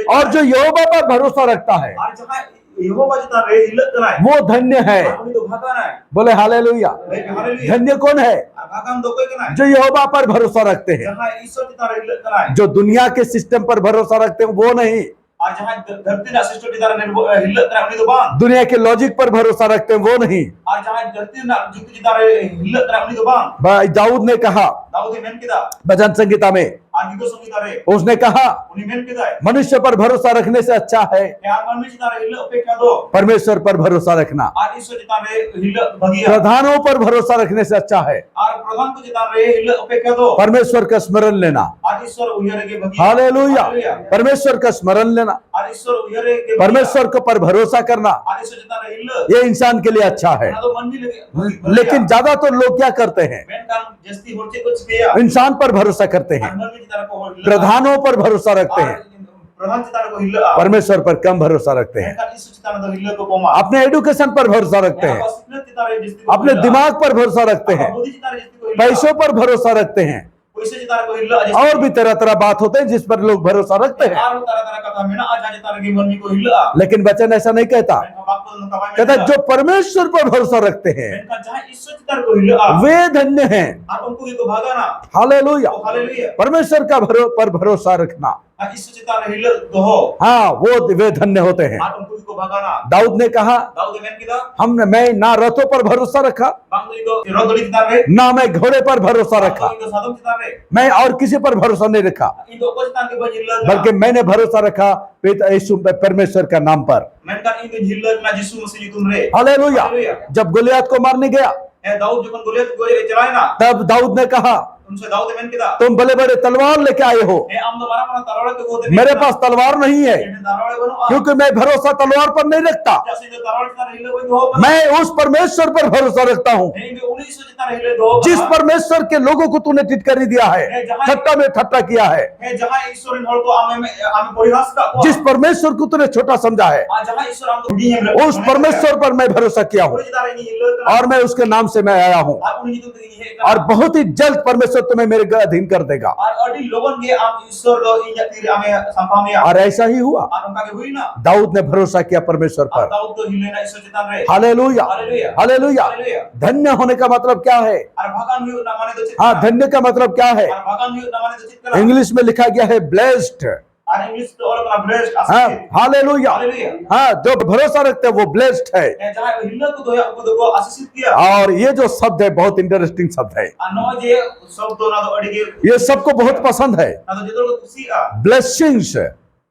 और जो यहोवा पर भरोसा रखता है और जहां यहोवा जितारे हिलत कराए वो धन्य है। अपनी तो भागा है बोले हालेलुया। हालेलुया धन्य कौन है? भागम दो कोई कराए जो यहोवा पर भरोसा रखते हैं। जहां ईश्वर जितारे हिलत कराए जो दुनिया के सिस्टम पर भरोसा रखते हैं वो नहीं, और जहां धरती ना सिस्टम जितारे हिलत कराए अपनी तो बांध दुनिया के लॉजिक पर भरोसा रखते हैं वो नहीं। और जहां धरती ना जुत जितारे हिलत कराए अपनी तो बांध भाई दाऊद ने कहा दाऊद ने मेन किदा भजन संगीता में Ang ito sangita re. उसने कहा Uni men kita. मनुष्य पर भरोसा रखने से अच्छा है Ang manmi kita re hila opekya do. परमेश्वर पर भरोसा रखना, Ang iso kita re hila bagia. प्रधानों पर भरोसा रखने से अच्छा है Ang pradhan ko kita re hila opekya do. परमेश्वर का स्मरण लेना। Ang isor uyare ke bagia. Hallelujah, परमेश्वर का स्मरण लेना, Ang isor uyare ke bagia. परमेश्वर को पर भरोसा करना, Ang iso kita re hila. ये इंसान के लिए अच्छा है। Ano manmi lagi. लेकिन ज्यादातर लोग क्या करते हैं, Men kan jasti horche ko chikeya. इंसान पर भरोसा करते हैं, Ang manmi kita ko hila. प्रधानों पर भरोसा रखते हैं, प्रधान चितार को हिला। परमेश्वर पर कम भरोसा रखते हैं, Men kan isu चितार को हिला को पोमा। अपने एडुकेशन पर भरोसा रखते हैं, सिकनेत चितार जस्ती को अपने हिला। दिमाग पर भरोसा रखते हैं, बुद्धि चितार जस्ती को हिला। पैसों पर भरोसा रखते हैं, पैसे चितार को हिला। और भी तरह तरह बात होते हैं जिस पर लोग भरोसा रखते हैं। आरो तरह-तरह का काम है ना आज चितार की मनमी को हिला। लेकिन वचन ऐसा नहीं कहता, Men kan बाप को नकावा में। कहता है, जो परमेश्वर पर भरोसा रखते हैं Men kan जहां इस चितार को हिला। वे धन्य हैं। आप उनको ये को भागाना। Hallelujah, hallelujah. परमेश्वर का पर भरोसा रखना, इस चितार हिला तो हो। हाँ वो वे धन्य होते हैं। आप उनको को भागाना। दाऊद ने कहा, दाऊद मेन किदा। मैं ना रथों पर भरोसा रखा, बांगली को रोदली चितार रे। ना मैं घोड़े पर भरोसा रखा, तो साधम चितार रे। मैं और किसी पर भरोसा नहीं रखा, इनको को चितार के बजिला। बल्कि मैंने भरोसा रखा पिता यीशु परमेश्वर का नाम पर। Men kan इनको हिला ना यीशु मसीह तुम रे। हालेलुया, जब गोलियत को मारने गया दाऊद जब गोलियत को चलाए ना तब दाऊद ने कहा, उनसे दाऊद मेन किदा तुम बड़े बड़े तलवार लेके आए हो, हम तो मारा तलवार के गोदे मेरे पास तलवार नहीं है, तलवार बनो क्योंकि मैं भरोसा तलवार पर नहीं रखता, जैसे जो तलवार चितार हिले कोई हो मैं उस परमेश्वर पर भरोसा रखता हूँ नहीं भी 1900 चितार हिले दो जिस परमेश्वर के लोगों को तूने टिटकरी दिया है, ठट्टा में ठट्टा किया है, है जहां ईश्वर इन को हमें परिहास का जिस परमेश्वर को तूने छोटा समझा है, जहां ईश्वर हम बुद्धि है उस परमेश्वर पर मैं भरोसा किया हूँ चितार नहीं हिले और मैं उसके नाम से मैं आया हूँ, आप उन्हीं तो नहीं है और बहुत ही जल्द परमेश्वर तुम्हें मेरे अधीन कर देगा। और अडी लोगन के हम ईश्वर दो इन तीर हमें संपामिया और ऐसा ही हुआ, और उनका के हुई ना दाऊद ने भरोसा किया परमेश्वर पर। दाऊद तो हिले ना ईश्वर चितार रे हालेलुया, हालेलुया हालेलुया। हालेलुया धन्य होने का मतलब क्या है? और भगवान भी ना माने तो हाँ, धन्य का मतलब क्या है? और भगवान भी ना माने तो चित्त इंग्लिश में लिखा गया है ब्लेस्ड। और इंग्लिश तो और अपना ब्लेस्ड हाँ, हालेलुया। हालेलुया हाँ, जो भरोसा रखते हैं वो ब्लेस्ड है। जहां हिल्ला को दो को आशीषित किया और ये जो शब्द है बहुत इंटरेस्टिंग शब्द है, अनो जे सब तो ना तो अड़गे ये सबको बहुत पसंद है। ना तो जेतो खुशी आ ब्लेसिंग्स,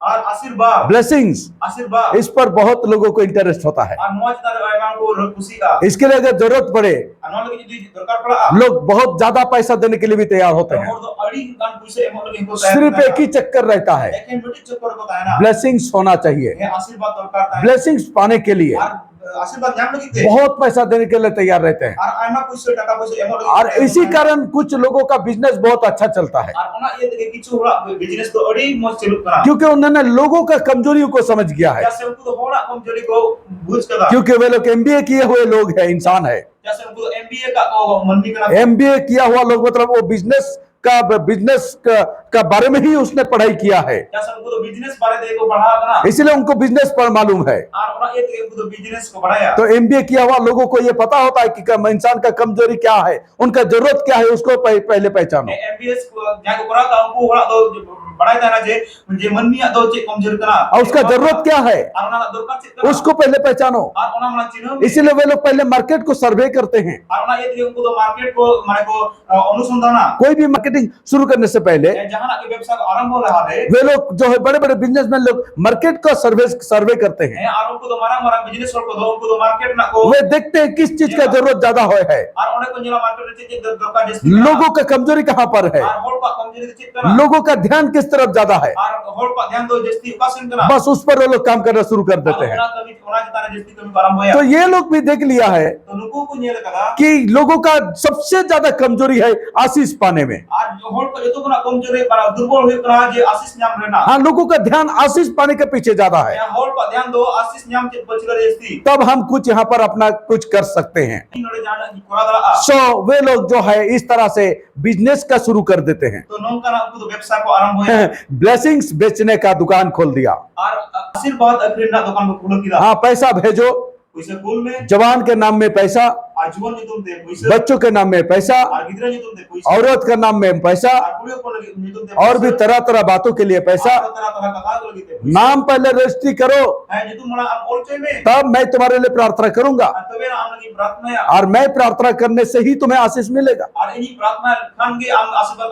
और आशीर्वाद ब्लेसिंग्स, आशीर्वाद इस पर बहुत लोगों को इंटरेस्ट होता है। और मौज तारे आयमान को खुशी आ इसके लिए अगर जरूरत पड़े अनो लगे जी दरकार पड़ा लोग बहुत ज्यादा पैसा देने के लिए भी तैयार होते हैं। और तो अड़ी कान पैसे एमो लगे इनको सिर्फ एक ही चक्कर रहता है, लेकिन बेटी चक्कर को है ना ब्लेसिंग्स होना चाहिए। ये आशीर्वाद दरकार है ब्लेसिंग्स पाने के लिए और आशीर्वाद जान लगी थे बहुत पैसा देने के लिए तैयार रहते हैं, और आयमा पैसे टका पैसे एमो लगे और इसी कारण कुछ लोगों का बिजनेस बहुत अच्छा चलता है, और ओना ये देखे किछु होला बिजनेस तो अड़ी मौज चलू करा क्योंकि उन्होंने लोगों का कमजोरियों को समझ गया है। जैसे उनको तो होड़ा कमजोरी को बुझ कदा क्योंकि वे लोग एमबीए किए हुए लोग हैं, इंसान है। जैसे उनको एमबीए का तो मननी करा एमबीए किया हुआ लोग मतलब वो बिजनेस का बारे में ही उसने पढ़ाई किया है, जैसे उनको तो बिजनेस बारे देखो पढ़ा ना इसलिए उनको बिजनेस पर मालूम है। और ओना ये उनको तो बिजनेस को बढ़ाया तो एमबीए किया हुआ लोगों को ये पता होता है कि इंसान का कमजोरी क्या है, उनका जरूरत क्या है, उसको पहले पहचानो। एमबीएस को जाय को करा का उनको होला तो बढ़ाई था ना जे मननिया दो चे कमजोर करा और उसका जरूरत क्या है और ओना दरकार चे उसको पहले पहचानो। और ओना मन चिन्ह इसीलिए वे लोग पहले मार्केट को सर्वे करते हैं। और ओना ये उनको तो मार्केट को माने को अनुसंधान कोई भी मार्केटिंग शुरू करने से पहले जहां ना व्यवसाय का आरंभ हो रहा है वे लोग जो है बड़े बड़े बिजनेसमैन लोग मार्केट का सर्वे करते हैं। और उनको तो मारा बिजनेस को दो उनको तो मार्केट ना को वे देखते हैं किस चीज का जरूरत ज्यादा है और ओने को जिला मार्केट चे दरकार जैसे लोगों का कमजोरी कहाँ पर है, और होल का कमजोरी चे करा लोगों का ध्यान किस तरफ ज्यादा है, और होल का ध्यान दो जैसे उपासन करा बस उस पर वो लोग काम करना शुरू कर देते हैं। ओना कभी ओना जिताने जैसे कभी आरंभ होया तो ये लोग भी देख लिया है तो लोगों को नेल करा कि लोगों का सबसे ज्यादा कमजोरी है आशीष पाने में। और होल को जतो को कमजोरी पर दुर्बल हो करा जे आशीष नाम रहना हाँ, लोगों का ध्यान आशीष पाने के पीछे ज्यादा है, या होल का ध्यान दो आशीष नाम चे बचकर जैसी तब हम कुछ यहाँ पर अपना कुछ कर सकते हैं। नोड़े जाना कोरा दला सो वे लोग जो है इस तरह से बिजनेस का शुरू कर देते हैं। तो नों का उनको तो व्यवसाय को आरंभ होया ब्लेसिंग्स बेचने का दुकान खोल दिया। और आशीर्वाद अखरीना दुकान को खोल किया हाँ, पैसा भेजो, पैसे कुल में जवान के नाम में पैसा, Ar juan nyutum te puisa. बच्चों के नाम में पैसा, Ar gidra nyutum te puisa. औरत का नाम में पैसा, Ar kuliah ko lagi nyutum te और भी तरह तरह बातों के लिए पैसा। Ar tara-tara kata ko lagi te puisa. नाम पहले रजिस्ट्री करो, Nyutum mula am olcoy me. तब मैं तुम्हारे लिए प्रार्थना करूंगा, Tabe na am lagi pratna ya. और मैं प्रार्थना करने से ही तुम्हें आशीष मिलेगा। Ar ini pratna kan ge am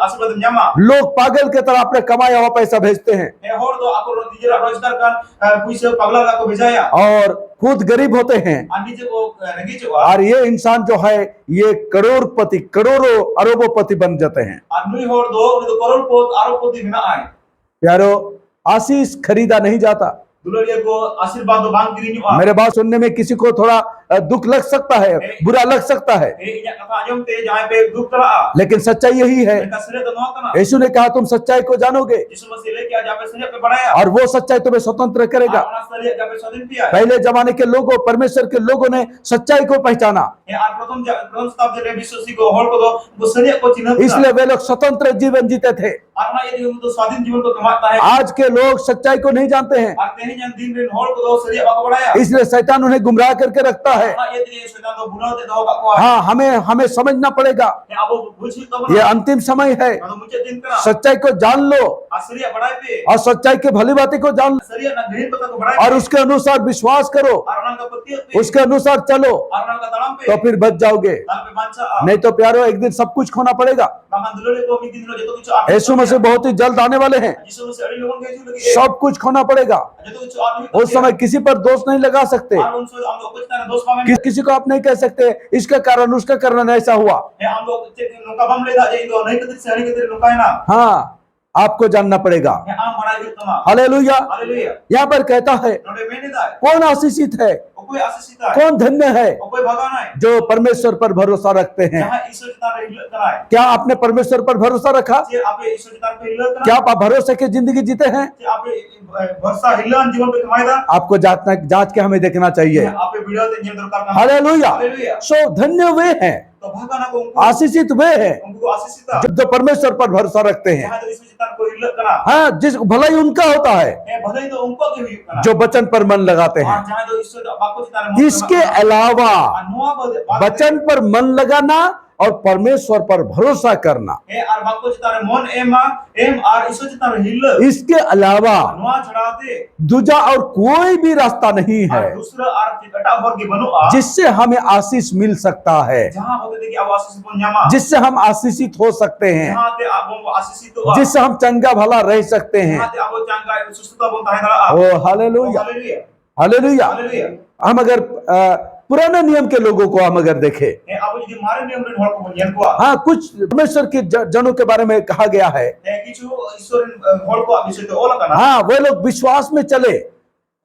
asibad nyama. लोग पागल की तरह अपने कमाया हुआ पैसा भेजते हैं Hor do aku dijera roजगार kan puisa pagla la ko bejaya. और खुद गरीब होते हैं, Andi je ko rengi je और ये इंसान जो है ये करोड़पति, करोड़ों अरबोपति बन जाते हैं। Ar nui hor do uni do korolpot arobpoti menai. प्यारो, आशीष खरीदा नहीं जाता। Dularia ko आशीर्वाद do bang kirinyo मेरे बात सुनने में किसी को थोड़ा दुख लग सकता है, बुरा लग सकता है, inya kata anjom te jahan pe duk tara. लेकिन सच्चाई यही है। Mereka sere to no kana. यीशु ने कहा तुम सच्चाई को जानोगे Yesus masih lagi aja pe sere pe badaya. और वो सच्चाई तुम्हें स्वतंत्र करेगा। Ana sere aja pe sodin pia. पहले जमाने के लोगों, परमेश्वर के लोगों ने सच्चाई को पहचाना, Ar pratham stabde re biswasi ko hor ko do bo sere ko chinat. इसलिए वे लोग स्वतंत्र जीवन जीते थे। Arna ye to swadhin जीवन को कमाता है. आज के लोग सच्चाई को नहीं जानते हैं, Ar tehi jan din rin hor ko do sere ba ko badaya. इसलिए शैतान उन्हें गुमराह करके रखता है। Arna ye dire setan do bunau te do ka ko. हाँ, हमें समझना पड़ेगा, Abo bujhi to ये bana. अंतिम समय है। Ado muche din kana. सच्चाई को जान लो Asriya badai pe. और सच्चाई के भली बातें को जान लो Asriya na ghin pata ko badai. और उसके अनुसार विश्वास करो, Arna ka pati pe. उसके अनुसार चलो, Arna ka talam pe. तो फिर बच जाओगे। Tal pe banca. नहीं तो प्यारो एक दिन सब कुछ खोना पड़ेगा। Bahkan dulure ko mi din lo jeto kichu यीशु मसीह बहुत ही जल्द आने वाले हैं, Yesus masih ada logon kayak gitu. सब कुछ खोना पड़ेगा। Jeto kichu anu. उस समय किसी पर दोष नहीं लगा सकते, Ar unso am lo kuch tane dos pamen. किसी को आप नहीं कह सकते इसका कारण उसका कारण ऐसा हुआ। Am lo cek nuka bam le da je indo nahi ketir sehari ketir nuka है ना. हाँ, आपको जानना पड़ेगा। Am बड़ा हित तमा. हालेलुया। Haleluya. यहाँ पर कहता है Node mene da. कौन आशीषित है, Okoi asisita है. कौन धन्य है Okoi bhagana है. जो परमेश्वर पर भरोसा रखते हैं। जहाँ ईश्वर चिता रहिल करा है. क्या आपने परमेश्वर पर भरोसा रखा? जे आपे ईश्वर चिता पे हिल करा. क्या आप भरोसे की जिंदगी जीते हैं? जे आपे वर्षा हिलन जीवन पे कमाई दा. आपको जांच के हमें देखना चाहिए। आपे वीडियो ते नियम दरकार का. हालेलुया। Haleluya. सो धन्य वे हैं, तो भगवान को उनको आशीषित वे हैं उनको आशीषिता. जो परमेश्वर पर भरोसा रखते हैं। जहाँ तो ईश्वर चिता को हिल करा. हाँ, जिस भलाई उनका होता है भले ही तो उनको के हुई करा. जो वचन पर मन लगाते हैं। और जहाँ तो ईश्वर बाको चिता ने इसके अलावा वचन पर मन लगाना और परमेश्वर पर भरोसा करना, आर बाको चिता ने मन एम आर ईश्वर चिता ने हिल. इसके अलावा नुआ चढ़ाते. दूजा और कोई भी रास्ता नहीं है दूसरा आर टिकटा भर के बनो आ. जिससे हमें आशीष मिल सकता है, जहाँ होते थे कि अब आशीष बन जामा. जिससे हम आशीषित हो सकते हैं, जहाँ ते अब आशीषित हो. जिससे हम चंगा भला रह सकते हैं। जहाँ ते अब चंगा सुस्तता बनता है ना. ओ हालेलुया, हालेलुया. हालेलुया। हालेलुया. हम अगर पुराने नियम के लोगों को हम अगर देखें, अब यदि मारे नियम रे ढोल को बन को. हाँ, कुछ परमेश्वर के जनों के बारे में कहा गया है। किछु ईश्वर ढोल को विषय तो ओला करना. हाँ, वे लोग विश्वास में चले।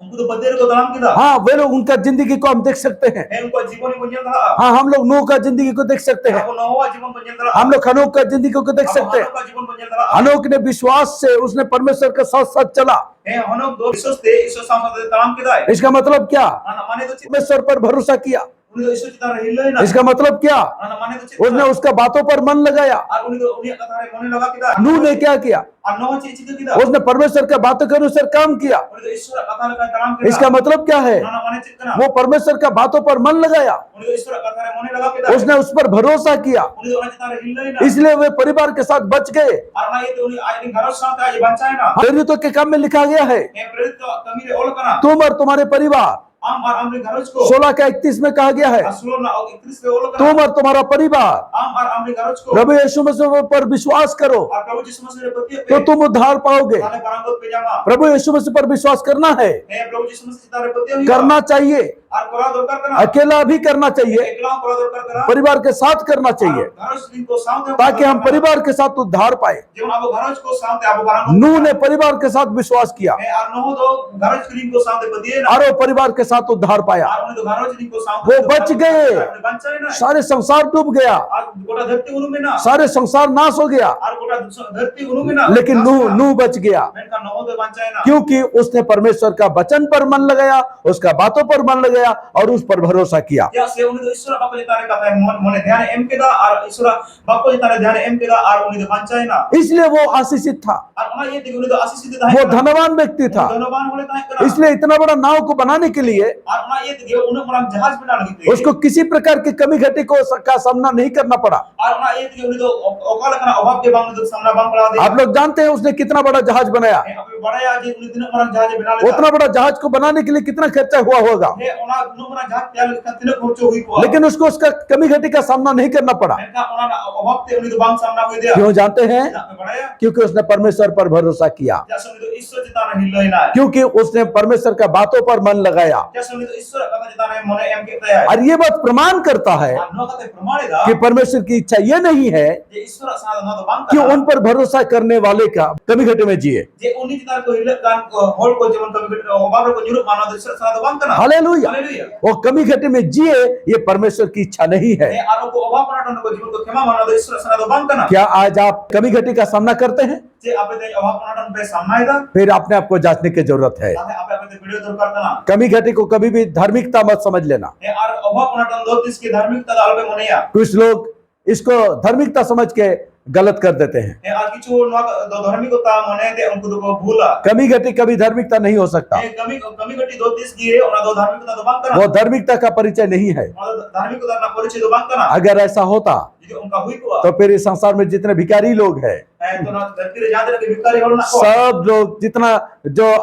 उनको तो बदेर को दाम किदा. हाँ, वे लोग उनका जिंदगी को हम देख सकते हैं। उनको जीवन ही बन करा. हाँ, हम लोग नूह का जिंदगी को देख सकते हैं। वो नोवा जीवन बन करा. हम लोग हनोक का जिंदगी को देख सकते हैं। का जीवन बन करा. हनोक ने विश्वास से उसने परमेश्वर के साथ साथ चला। हनोक दो विश्वास थे ईश्वर सामने दाम किदा है. इसका मतलब क्या? माने तो परमेश्वर पर भरोसा किया। उन्हें तो ईश्वर चिता हिल है ना. इसका मतलब क्या? माने तो उसने उसका बातों पर मन लगाया। और उन्हें कथा रे मन लगा किदा. नूह ने क्या किया? और नोवा चीज किदा. उसने परमेश्वर के बातों के अनुसार काम किया। उन्हें तो ईश्वर कथा का काम किदा. इसका मतलब क्या है? माने चितना. वो परमेश्वर का बातों पर मन लगाया, उन्हें ईश्वर कथा रे मन लगा किदा. उसने उस पर भरोसा किया, उन्हें तो चिता रे हिल है ना. इसलिए वे परिवार के साथ बच गए। और ना ये तो उन्हें आज दिन घर साथ आज बचाए ना. प्रेरितों के काम में लिखा गया है, ये प्रेरित तो कमी रे ओल करा. तुम और तुम्हारे परिवार। आम और हमरे घरज को 16:31 में कहा गया है, असलो ना 31 पे ओल करा. तुम और तुम्हारा परिवार आम और हमरे घरज को प्रभु यीशु मसीह पर विश्वास करो और प्रभु यीशु मसीह रे प्रति तो तुम उद्धार पाओगे। ताले परंगत पे जामा. प्रभु यीशु मसीह पर विश्वास करना है, हे प्रभु यीशु मसीह तारे प्रति करना चाहिए, और कोरा दरकार करा. अकेला भी करना चाहिए, एकला कोरा दरकार करा. परिवार के साथ करना चाहिए, घरज दिन को साथ ताकि हम परिवार के साथ उद्धार पाए। जीवन अब घरज को साथ अब परंगत. नूह ने परिवार के साथ विश्वास किया हे और नो तो घरज दिन को साथ प्रति ना. और वो परिवार के साथ उद्धार पाया। और उन्हें तो घरज दिन को साथ वो बच गए। बचाए ना. सारे संसार डूब गया, और गोटा धरती उनु में ना. सारे संसार नाश हो गया, और गोटा धरती उनु में ना. लेकिन नूह बच गया मैंने कहा नो तो बचाए ना. क्योंकि उसने परमेश्वर का वचन पर मन लगाया, उसका बातों पर मन लगाया। गया और उस पर भरोसा किया। Ya se uni do isura bako jitane kata mone ध्यान एम केदा और isura bako jitane ध्यान एम केदा और uni do bancai na इसलिए वो आशीषित था, और ona ye uni do asisi de वो धनवान व्यक्ति था। धनवान होले ताहे करा इसलिए इतना बड़ा नाव को बनाने के लिए और ona ye uni marang जहाज बना लगी उसको किसी प्रकार की कमी घटी को का सामना नहीं करना पड़ा। और ona ye uni do okala kana अभाव के बांग do सामना बांग पड़ा दे। आप लोग जानते हैं उसने कितना बड़ा जहाज बनाया। अबे बड़ा या जी uni दिन marang जहाज बना ले उतना बड़ा जहाज को बनाने के लिए कितना खर्चा हुआ होगा, हे ona नु marang जहाज त्याल कितने खर्चो हुई को लेकिन उसको उसका कमी घटी का सामना नहीं करना पड़ा। मेनका ona अभाव ते uni do बांग सामना हुई दिया क्यों जानते हैं? बड़ा या क्योंकि उसने परमेश्वर पर भरोसा किया, जैसे uni do ईश्वर जिताने हिलई ना क्योंकि उसने परमेश्वर का बातों पर मन लगाया। जैसे uni do ईश्वर कथा जिताने मने एम केता है और ये बात प्रमाण करता है नो कथा प्रमाणिदा कि परमेश्वर की इच्छा ये नहीं है जे ईश्वर सादा न तो बांग कि उन पर भरोसा करने वाले का कमी घटी में जिए। जे uni जिताने को हिल कान होल को जीवन कभी अभाव को जुरुप मानो ईश्वर सादा बांग करना हालेलुया। हालेलुया वो कमी घटी में जिए, ये परमेश्वर की इच्छा नहीं है। हे आरो को अभाव पनाटन को जीवन को क्षमा मानो ईश्वर सादा बांग करना क्या आज आप कमी घटी का सामना करते हैं? जे आपे ते अभाव पनाटन पे सामना इदा फिर अपने आप को जांचने की जरूरत है। ताहे आपे आपे ते वीडियो दरकार करना कमी घटी को कभी भी धार्मिकता मत समझ लेना। हे आर अभाव पनाटन दो इसकी धार्मिकता दाल पे मनेया कुछ लोग इसको धार्मिकता समझ के गलत कर देते हैं। हे आर किछु नो दो धार्मिकता मने दे उनको दो भूला कमी घटी कभी धार्मिकता नहीं हो सकता। हे कमी घटी दो की है ओना दो धार्मिकता दो बांग करना वो धार्मिकता का परिचय नहीं है। धार्मिकता ना परिचय दो बांग करना अगर ऐसा होता जे उनका हुई को तो फिर इस संसार में जितने भिखारी लोग हैं, तो ना धरती रे जाते के भिखारी होल ना को सब लोग जितना जो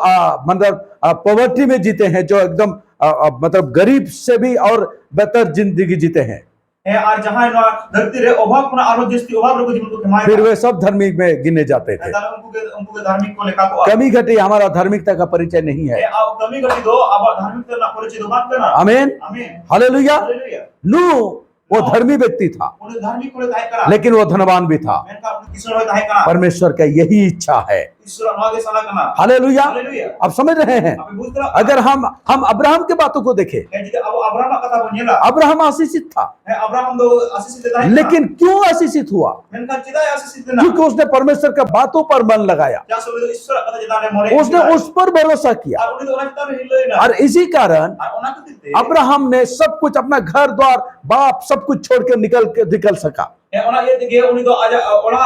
मतलब पॉवर्टी में जीते हैं, जो एकदम मतलब गरीब से भी और बेहतर जिंदगी जीते हैं, हे आर जहां ना धरती रे अभाव कोना आरो जस्ती अभाव रे जीवन को कमाए फिर वे सब धर्मिक में गिने जाते थे। उनको के धार्मिक को लेखा को कमी घटी हमारा धार्मिकता का परिचय नहीं हे है। आप कमी घटी दो अब धार्मिकता ना परिचय दो बात करना आमीन, आमीन हालेलुया। हालेलुया नूह वो धर्मी व्यक्ति था, उन्हें धार्मिक को लेखा करा लेकिन वो धनवान भी था। मैंने कहा किसने होता है करा परमेश्वर का यही इच्छा है। ईश्वर आगे सलाह करना हालेलुया। हालेलुया आप समझ रहे हैं? अभी बुझ रहा अगर हम अब्राहम के बातों को देखें, है जी अब अब्राहम का कथा बनेला अब्राहम आशीषित था, है अब्राहम दो आशीष देता है लेकिन क्यों आशीषित हुआ? मैंने कहा चिदा आशीष देना क्योंकि उसने परमेश्वर का बातों पर मन लगाया, क्या सोले ईश्वर कथा जिताने मोरे उसने उस पर भरोसा किया, और उन्हें दोना चिता में हिल ना और इसी कारण और उना को दिते अब्राहम ने सब कुछ, अपना घर द्वार बाप सब कुछ छोड़ के निकल सका। है उना ये दिगे उन्हें तो आज ओला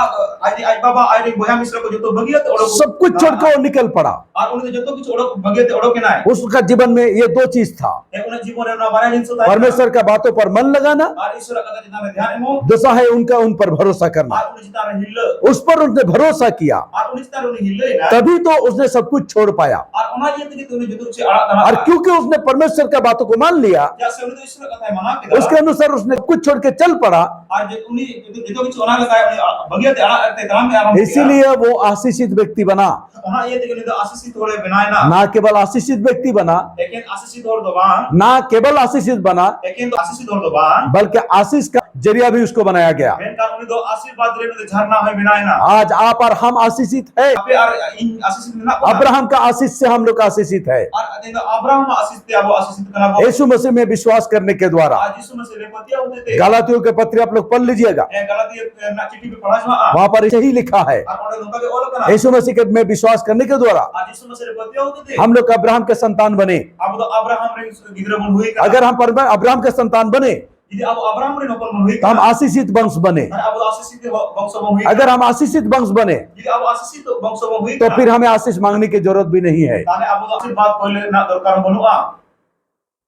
आज बाबा आज बोया मिश्र को जो तो बगियत ओलो सब कुछ छोड़ के वो निकल पड़ा। और उन्हें जो तो कुछ ओलो बगियत ओलो के ना है उसका जीवन में ये दो चीज था, उन्हें जीवन रे ना बारे जिंस होता है परमेश्वर का बातों पर मन लगाना, और ईश्वर कथा जिताने ध्यान एमो दूसरा है उनका उन पर भरोसा करना। और उन्हें जिताने हिल उस पर उसने भरोसा किया, और उन्हें जिताने उन्हें हिल ना तभी तो उसने सब कुछ छोड़ पाया। और उना ये दिगे उन्हें जो तो से आड़ा तना और क्योंकि उसने परमेश्वर का बातों को मान लिया, जैसे उन्हें तो ईश्वर कथा मना के उसके अनुसार उसने कुछ छोड़ के चल पड़ा। और जो उन्हें जो कुछ ओना लगा बगियत आड़ा ते तलाम में आराम इसीलिए वो आशीषित व्यक्ति बना। उना ये दिगे तो आशीषित थोड़े बनाए ना ना केवल आशीषित व्यक्ति बना, लेकिन आशीषित और दोबान ना केवल आशीषित बना, लेकिन आशीषित और दोबान बल्कि आशीष का जरिया भी उसको बनाया गया। मैंने कहा उन्हें तो आशीर्वाद रे ने झरना है बनाए ना आज आप और हम आशीषित है। पे और इन आशीषित ना अब्राहम का आशीष से हम लोग आशीषित है। और अते तो अब्राहम आशीष थे अब आशीषित करना वो यीशु मसीह में विश्वास करने के द्वारा। आज यीशु मसीह रे पतिया होते थे गलातियों के पत्र आप लोग पढ़ लीजिएगा, ये गलती ना चिट्ठी पे पढ़ा हुआ वहां पर यही लिखा है, और उन्हें लोगों के ओलो करना यीशु मसीह के में विश्वास करने के द्वारा आज यीशु मसीह रे पतिया होते थे हम लोग अब्राहम के संतान बने। अब तो अब्राहम रे गिदरे बन हुई का अगर हम अब्राहम के संतान बने यदि अब अब्राहम रे नोपन बन हुई तो हम आशीषित वंश बने। और अब आशीषित वंश बन हुई अगर हम आशीषित वंश बने यदि अब आशीषित वंश बन हुई तो फिर हमें आशीष मांगने की जरूरत भी नहीं है। ताने अब तो आशीर्वाद कोले ना दरकार बनुआ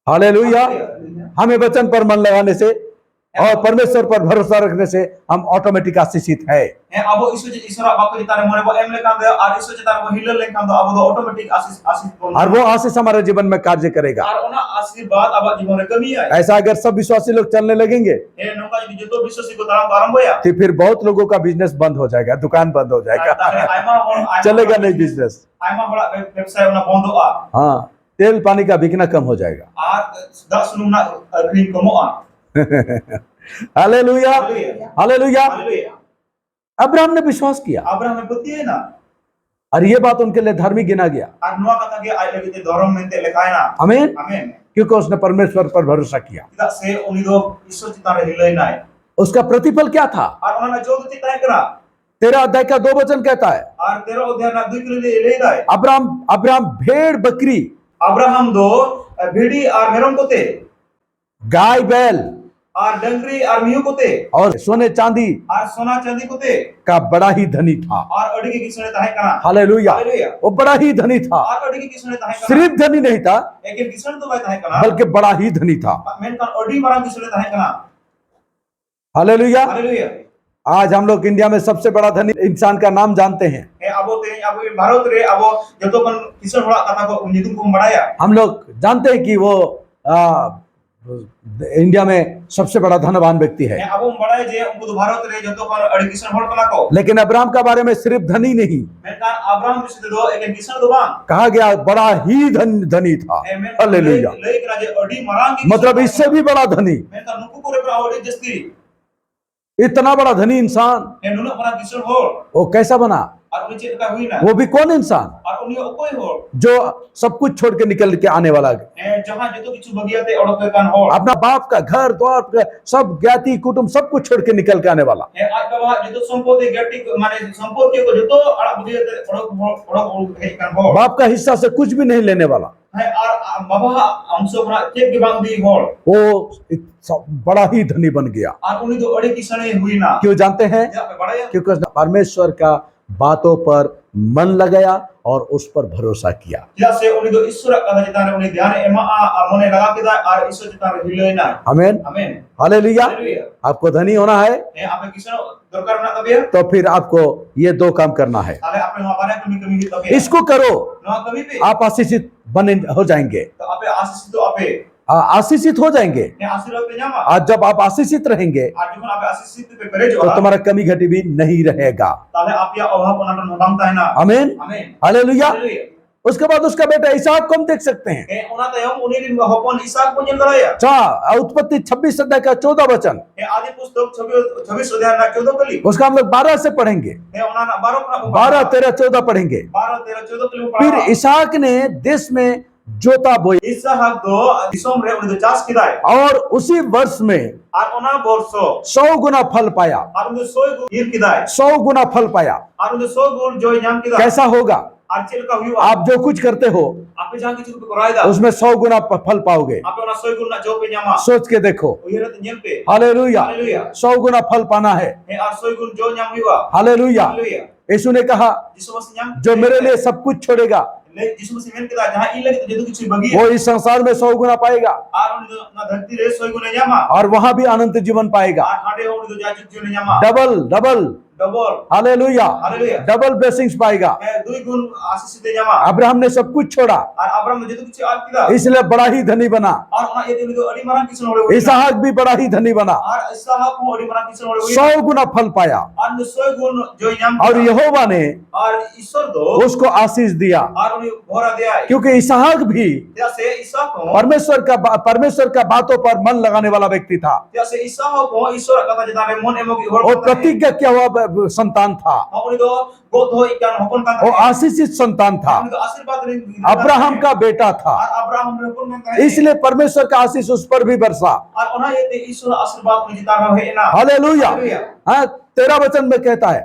हालेलुया। हमें वचन पर मन लगाने से और परमेश्वर पर भरोसा रखने से हम ऑटोमेटिक आशीषित है। है अब ईश्वर बाको जिताने मोरे वो एम लेकान दे और ईश्वर जिताने वो हिल लेकान दो अब तो ऑटोमेटिक आशीष बन और वो आशीष हमारे जीवन में कार्य करेगा। और ओना आशीर्वाद अब जीवन में कमी है ऐसा अगर सब विश्वासी लोग चलने लगेंगे ए नौका यदि जो तो विश्वासी को ताराम आरंभ होया तो फिर बहुत लोगों का बिजनेस बंद हो जाएगा, दुकान बंद हो ताने जाएगा, आइमा चलेगा नहीं बिजनेस। आइमा बड़ा व्यवसाय ओना बंद होआ हाँ, तेल पानी का बिकना कम हो जाएगा। आ 10 रुना क्रीम कमोआ हालेलुया, हालेलुया। हालेलुया। अब्राहम ने विश्वास किया अब्राहम में पति है ना और ये बात उनके लिए धार्मिक गिना गया। और नुआ कथा के आई लगे ते धर्म में ते लिखा है ना आमीन, आमीन क्योंकि उसने परमेश्वर पर भरोसा किया। इदा से उनी दो ईश्वर जिताने हिलई ना है उसका प्रतिफल क्या था? और उन्होंने जो तो तय करा 13 अध्याय का 2 वचन कहता है, और 13 अध्याय ना 2 के लिए ले दा है अब्राहम भेड़ बकरी अब्राहम दो भिडी और मेरम कोते गाय बैल और डंगरी और मिहू कोते और सोने चांदी और सोना चांदी कोते का बड़ा ही धनी था। और अड़ी के किसने ताहे कना हालेलुया, हालेलुया वो बड़ा ही धनी था। और अड़ी के किसने ताहे कना सिर्फ धनी नहीं था एक किसने तो भाई ताहे कना बल्कि बड़ा ही धनी था। मेन का अड़ी बड़ा किसने ताहे कना हालेलुया। हालेलुया आज हम लोग इंडिया में सबसे बड़ा धनी इंसान का नाम जानते हैं। अब भारत रे अब जतो कन किसने बड़ा कथा को निदुम को बढ़ाया हम लोग जानते हैं कि वो इंडिया में सबसे बड़ा धनवान व्यक्ति है। अब बढ़ाए जे उनको भारत रे जतो कन अड़ी किसने बड़ा कना को लेकिन अब्राहम का बारे में सिर्फ धनी नहीं मेन का अब्राहम से दो एक किसने दो बांग कहा गया, बड़ा ही धनी था। हालेलुया, ले करा जे अड़ी मरांग मतलब इससे भी बड़ा धनी, मेन का नुकु को रे अड़ी जस्ती इतना बड़ा धनी इंसान ए नुनो बड़ा किसने हो वो कैसा बना? और उनी चेत का हुई ना वो भी कौन इंसान और उनी कोई हो जो सब कुछ छोड़ के निकल के आने वाला है। ए जहां जतो किछु बगियाते अड़क कान हो अपना बाप का घर द्वार सब ज्ञाति कुटुंब सब कुछ छोड़ के निकल के आने वाला। ए आज बाबा जतो संपत्ति गट्टी माने संपत्ति को जतो अड़क बगियाते अड़क हे कान हो बाप का हिस्सा से कुछ भी नहीं लेने वाला है और बाबा अंश बना चेक के बांग दी हो वो बड़ा ही धनी बन गया। और उनी तो अड़ी किसने हुई ना क्यों जानते हैं? बढ़ाया क्योंकि उसने परमेश्वर का बातों पर मन लगाया और उस पर भरोसा किया। जैसे उनी तो ईश्वर का जिताने उनी ध्यान एमा मने लगा के दा और ईश्वर जिताने हिलोय ना। आमीन आमीन हालेलुया। आपको धनी होना है ए आपे किसने दरकार ना तबे तो फिर आपको ये दो काम करना है। ताले आपने हमारे कमी ही तबे इसको करो ना कभी पे आप आशीषित बने हो जाएंगे। तो आपे आशीष तो आपे आशीषित हो जाएंगे। ने आशीर्वाद पे जामा आज जब आप आशीषित रहेंगे आज जब आप आशीष पे करे जो तो तुम्हारा कमी घटी भी नहीं रहेगा। ताले आप या अभाव अनटन होता है ना। आमीन आमीन हालेलुया। हालेलुया उसके बाद उसका बेटा इसहाक को हम देख सकते हैं। ए ओना तयम उनी दिन होपन इसहाक को जन कराया उत्पत्ति 26 अध्याय का 14 वचन ए आदि पुस्तक 26 अध्याय ना 14 कली उसका हम लोग 12 से पढ़ेंगे। ए ओना ना 12 12 13 14 पढ़ेंगे। 12 13 14 कली फिर इसहाक ने देश में जोता बोई इसहाक दो दिसोम रे उनी तो चाष किदाय और उसी वर्ष में और ओना वर्षो 100 गुना फल पाया। और उनी 100 गुण ईर किदाय 100 गुना फल पाया। और उनी 100 गुण जो नाम किदाय कैसा होगा? और चल का हुआ आप जो कुछ करते हो आपे जहां किछु पे करायदा उसमें 100 गुना फल पाओगे। आपे ओना 100 गुण ना जो पे नामा सोच के देखो। ओहिरे तो जेल पे हालेलुया। हालेलुया 100 गुना फल पाना है। ए और 100 गुण जो नाम हुआ हालेलुया। हालेलुया यीशु ने कहा जिसु मसीह नाम जो मेरे लिए सब कुछ छोड़ेगा ले जिसु मसीह मेन किदा जहां ई लगे तो किछु बगी वो इस संसार में 100 गुना पाएगा और उनी तो ना धरती रे 100 गुण जामा और वहां भी अनंत जीवन पाएगा। और आडे उनी तो जाजु जीवन Jama double double double hallelujah hallelujah double blessings पाएगा। ए दुई गुण आशीष दे जामा अब्राहम ने सब कुछ छोड़ा और अब्राहम ने जो किछु आल किदा इसलिए बड़ा ही धनी बना। और ओना ये उनी तो अड़ी मारा किछु होले इसहाक भी बड़ा ही धनी बना। और इसहाक को अड़ी मारा किछु होले 100 गुना फल पाया और 100 गुण जो नाम और यहोवा ने और ईश्वर दो उसको आशीष दिया और उन्हें भरा दिया है क्योंकि इसहाक भी जैसे इसहाक को परमेश्वर का बातों पर मन लगाने वाला व्यक्ति था। जैसे इसहाक को ईश्वर का जिताने मन एमो की वो प्रतिज्ञा किया हुआ संतान था। उन्हें तो गोद हो इकान होपन का वो आशीषित संतान था। उन्हें तो आशीर्वाद अब्राहम का बेटा था और अब्राहम ने होपन का इसलिए परमेश्वर का आशीष उस पर भी बरसा। और उन्हें ये ईश्वर आशीर्वाद में जिता रहा है ना। हालेलुया। हाँ 13 वचन में कहता है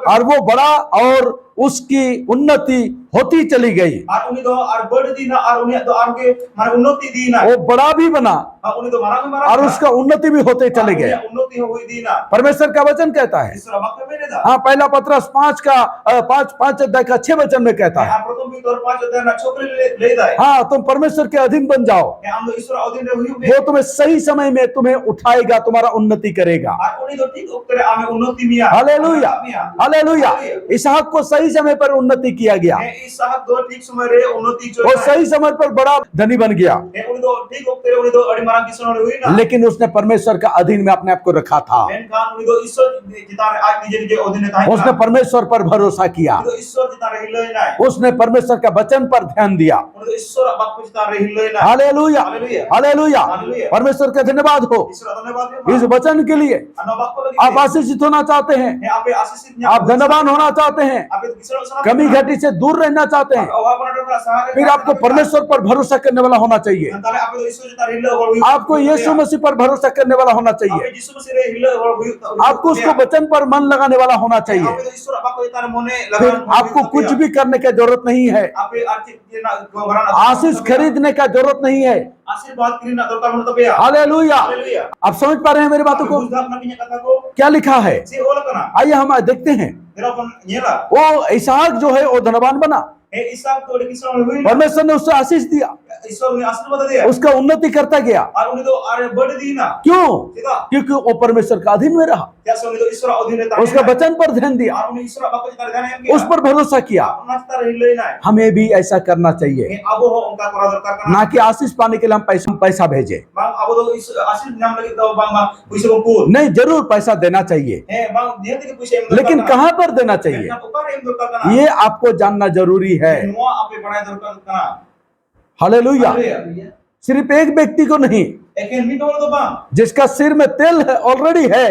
और वो बड़ा और उसकी उन्नति होती चली गई और उन्हें तो और बढ़ दी ना और उन्हें तो आगे माने उन्नति दी ना वो बड़ा भी बना उन्हें तो मारा और उसका उन्नति भी होते चले गए। उन्नति हुई दी ना परमेश्वर का वचन कहता है। ईश्वर वाक्य में था हाँ पहला पत्रस 5 अध्याय का 6 वचन में कहता है प्रथम भी तौर 5 अध्याय ना छोकरी ले जाए हाँ तुम परमेश्वर के अधीन बन जाओ हम लोग ईश्वर अधीन रे हुई वो तुम्हें सही समय में तुम्हें उठाएगा तुम्हारा उन्नति करेगा। और उन्हें तो ठीक उत्तर आमे उन्नति मिया हालेलुया हालेलुया। इसहाक को सही समय पर उन्नति किया गया। इसहाक दो ठीक समय रे उन्नति जो वो सही समय पर बड़ा धनी बन गया उन्हें तो ठीक उत्तर उन्हें तो अड़ी मारा किसने हुई ना। लेकिन उसने परमेश्वर का अधीन में अपने आप को रखा था। मेन खान उन्हें तो ईश्वर जिता आज निजे निजे अधीन था उसने परमेश्वर पर भरोसा किया। तो ईश्वर जिता रहे हिलो ना उसने परमेश्वर का वचन पर ध्यान दिया। उन्हें तो ईश्वर वाक्य जिता रहे हिलो ना। Hallelujah hallelujah hallelujah. हालेलुया। परमेश्वर का धन्यवाद हो ईश्वर धन्यवाद इस वचन के लिए। अन्ना वाक्य आप आशीषित होना चाहते हैं, आप आशीषित आप धनवान होना चाहते हैं, आप कमी घटी से दूर रहना चाहते हैं, फिर आपको परमेश्वर पर भरोसा करने वाला होना चाहिए। आपको यीशु मसीह पर भरोसा करने वाला होना चाहिए। आपको उसको वचन पर मन लगाने वाला होना चाहिए। फिर आपको कुछ भी करने की जरूरत नहीं है, आशीष खरीदने का जरूरत नहीं है। हालेलुया। आप समझ पा रहे हैं मेरी बातों को? क्या लिखा है? आइए हम देखते हैं। वो इसहाक जो है वो धनवान बना, परमेश्वर ने उससे आशीष दिया, उसका उन्नति करता गया। क्यों? क्योंकि वो परमेश्वर का अधीन में रहा, उसका वचन पर ध्यान दिया, उस पर भरोसा किया। हमें भी ऐसा करना चाहिए, ना कि आशीष पाने के लिए हम पैसा भेजे। नहीं, जरूर पैसा देना चाहिए, लेकिन कहाँ पर देना चाहिए ये आपको जानना जरूरी है। हालेलुया। सिर्फ एक व्यक्ति को नहीं, जिसका सिर में तेल है ऑलरेडी है,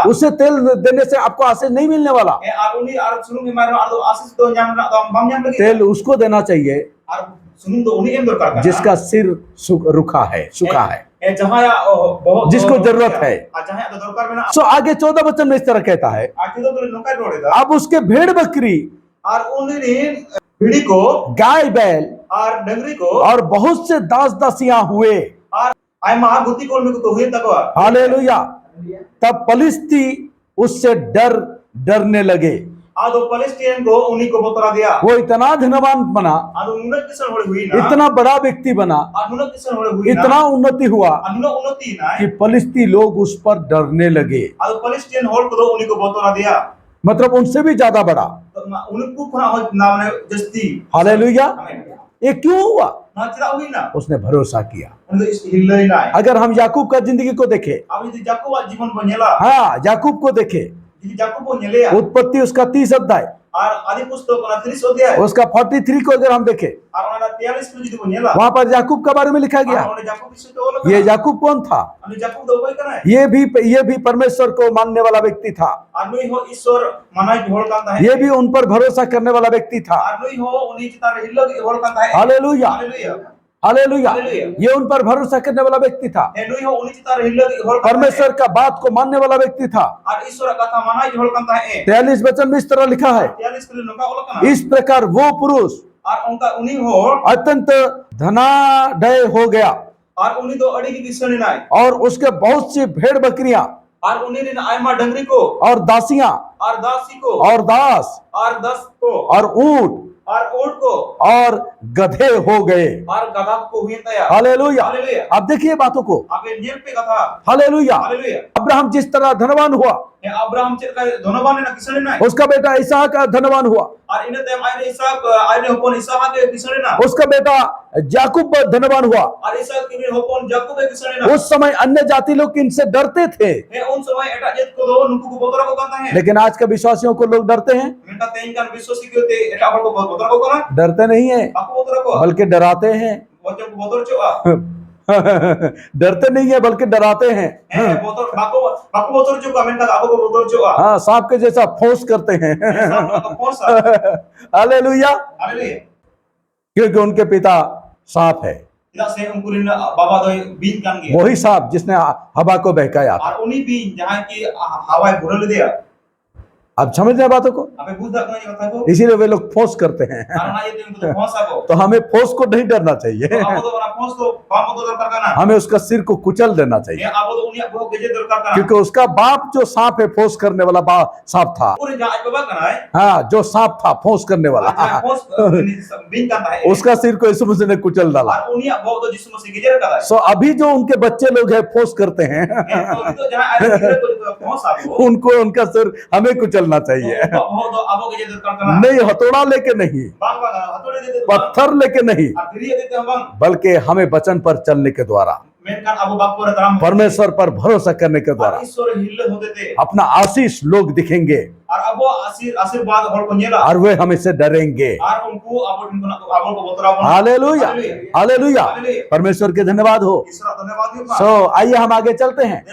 उसे तेल देने से आपको आशीष नहीं मिलने वाला। तेल उसको देना चाहिए जिसका सिर रुखा है, सूखा है, जिसको जरूरत है। सो आगे 14 वचन में इस तरह कहता है, अब उसके भेड़ बकरी गाय बैल और बहुत से दास दासियां हुए। हालेलुया। तब फलिस्ती उससे डरने लगे। वो इतना धनवान बना, इतना बड़ा व्यक्ति बना, इतना उन्नति हुआ कि फलिस्ती लोग उस पर डरने लगे। मतलब उनसे भी ज्यादा बड़ा। हालेलुया। ये क्यों हुआ? उसने भरोसा किया। अगर हम याकूब का जिंदगी को देखें, हाँ याकूब को देखें, उत्पत्ति उसका 30 अध्याय, उसका 43 को अगर हम देखें, वहां पर याकूब के बारे में लिखा गया। ये याकूब कौन था? ये भी परमेश्वर को मानने वाला व्यक्ति था, ये भी उन पर भरोसा करने वाला व्यक्ति था। हालेलुया। हालेलुया। ये उन पर भरोसा करने वाला व्यक्ति था, परमेश्वर का बात को मानने वाला व्यक्ति था। 43 वचन में इस तरह लिखा है, इस प्रकार वो पुरुष अत्यंत धनाढ्य हो गया और उसके बहुत सी भेड़ बकरियां और दासियां और दास और ऊंट और गधे हो गए। हालेलुया। अब देखिए बातों को। हालेलुया। अब्राहम जिस तरह धनवान हुआ, उसका बेटा इसहाक धनवान हुआ, उसका बेटा याकूब धनवान हुआ। उस समय अन्य जाति लोग इनसे डरते थे, लेकिन आज के विश्वासियों को लोग डरते हैं? डरते नहीं है, बल्कि डराते हैं। डरते नहीं है बल्कि डराते हैं। हाँ, सांप के जैसा फोर्स करते हैं। हालेलुया। क्योंकि उनके पिता सांप है, वही सांप जिसने हवा को बहकाया था। अब समझ रहे बातों को? इसीलिए वे लोग फोर्स करते हैं। तो हमें फोर्स को नहीं डरना चाहिए, हमें उसका सिर को कुचल देना चाहिए, क्योंकि उसका बाप जो सांप है, फोर्स करने वाला सांप था। हाँ, जो सांप था फोर्स करने वाला, उसका सिर को यीशु मसीह ने कुचल डाला। सो अभी जो उनके बच्चे लोग हैं फोर्स करते हैं, उनको उनका सिर हमें कुचल चाहिए। नहीं हथौड़ा लेके नहीं, पत्थर लेके नहीं, बल्कि हमें वचन पर चलने के द्वारा, परमेश्वर पर भरोसा करने के द्वारा अपना आशीष लोग दिखेंगे और वे हमें से डरेंगे। हालेलुया। हालेलुया। परमेश्वर के धन्यवाद हो। सो आइए हम आगे चलते हैं।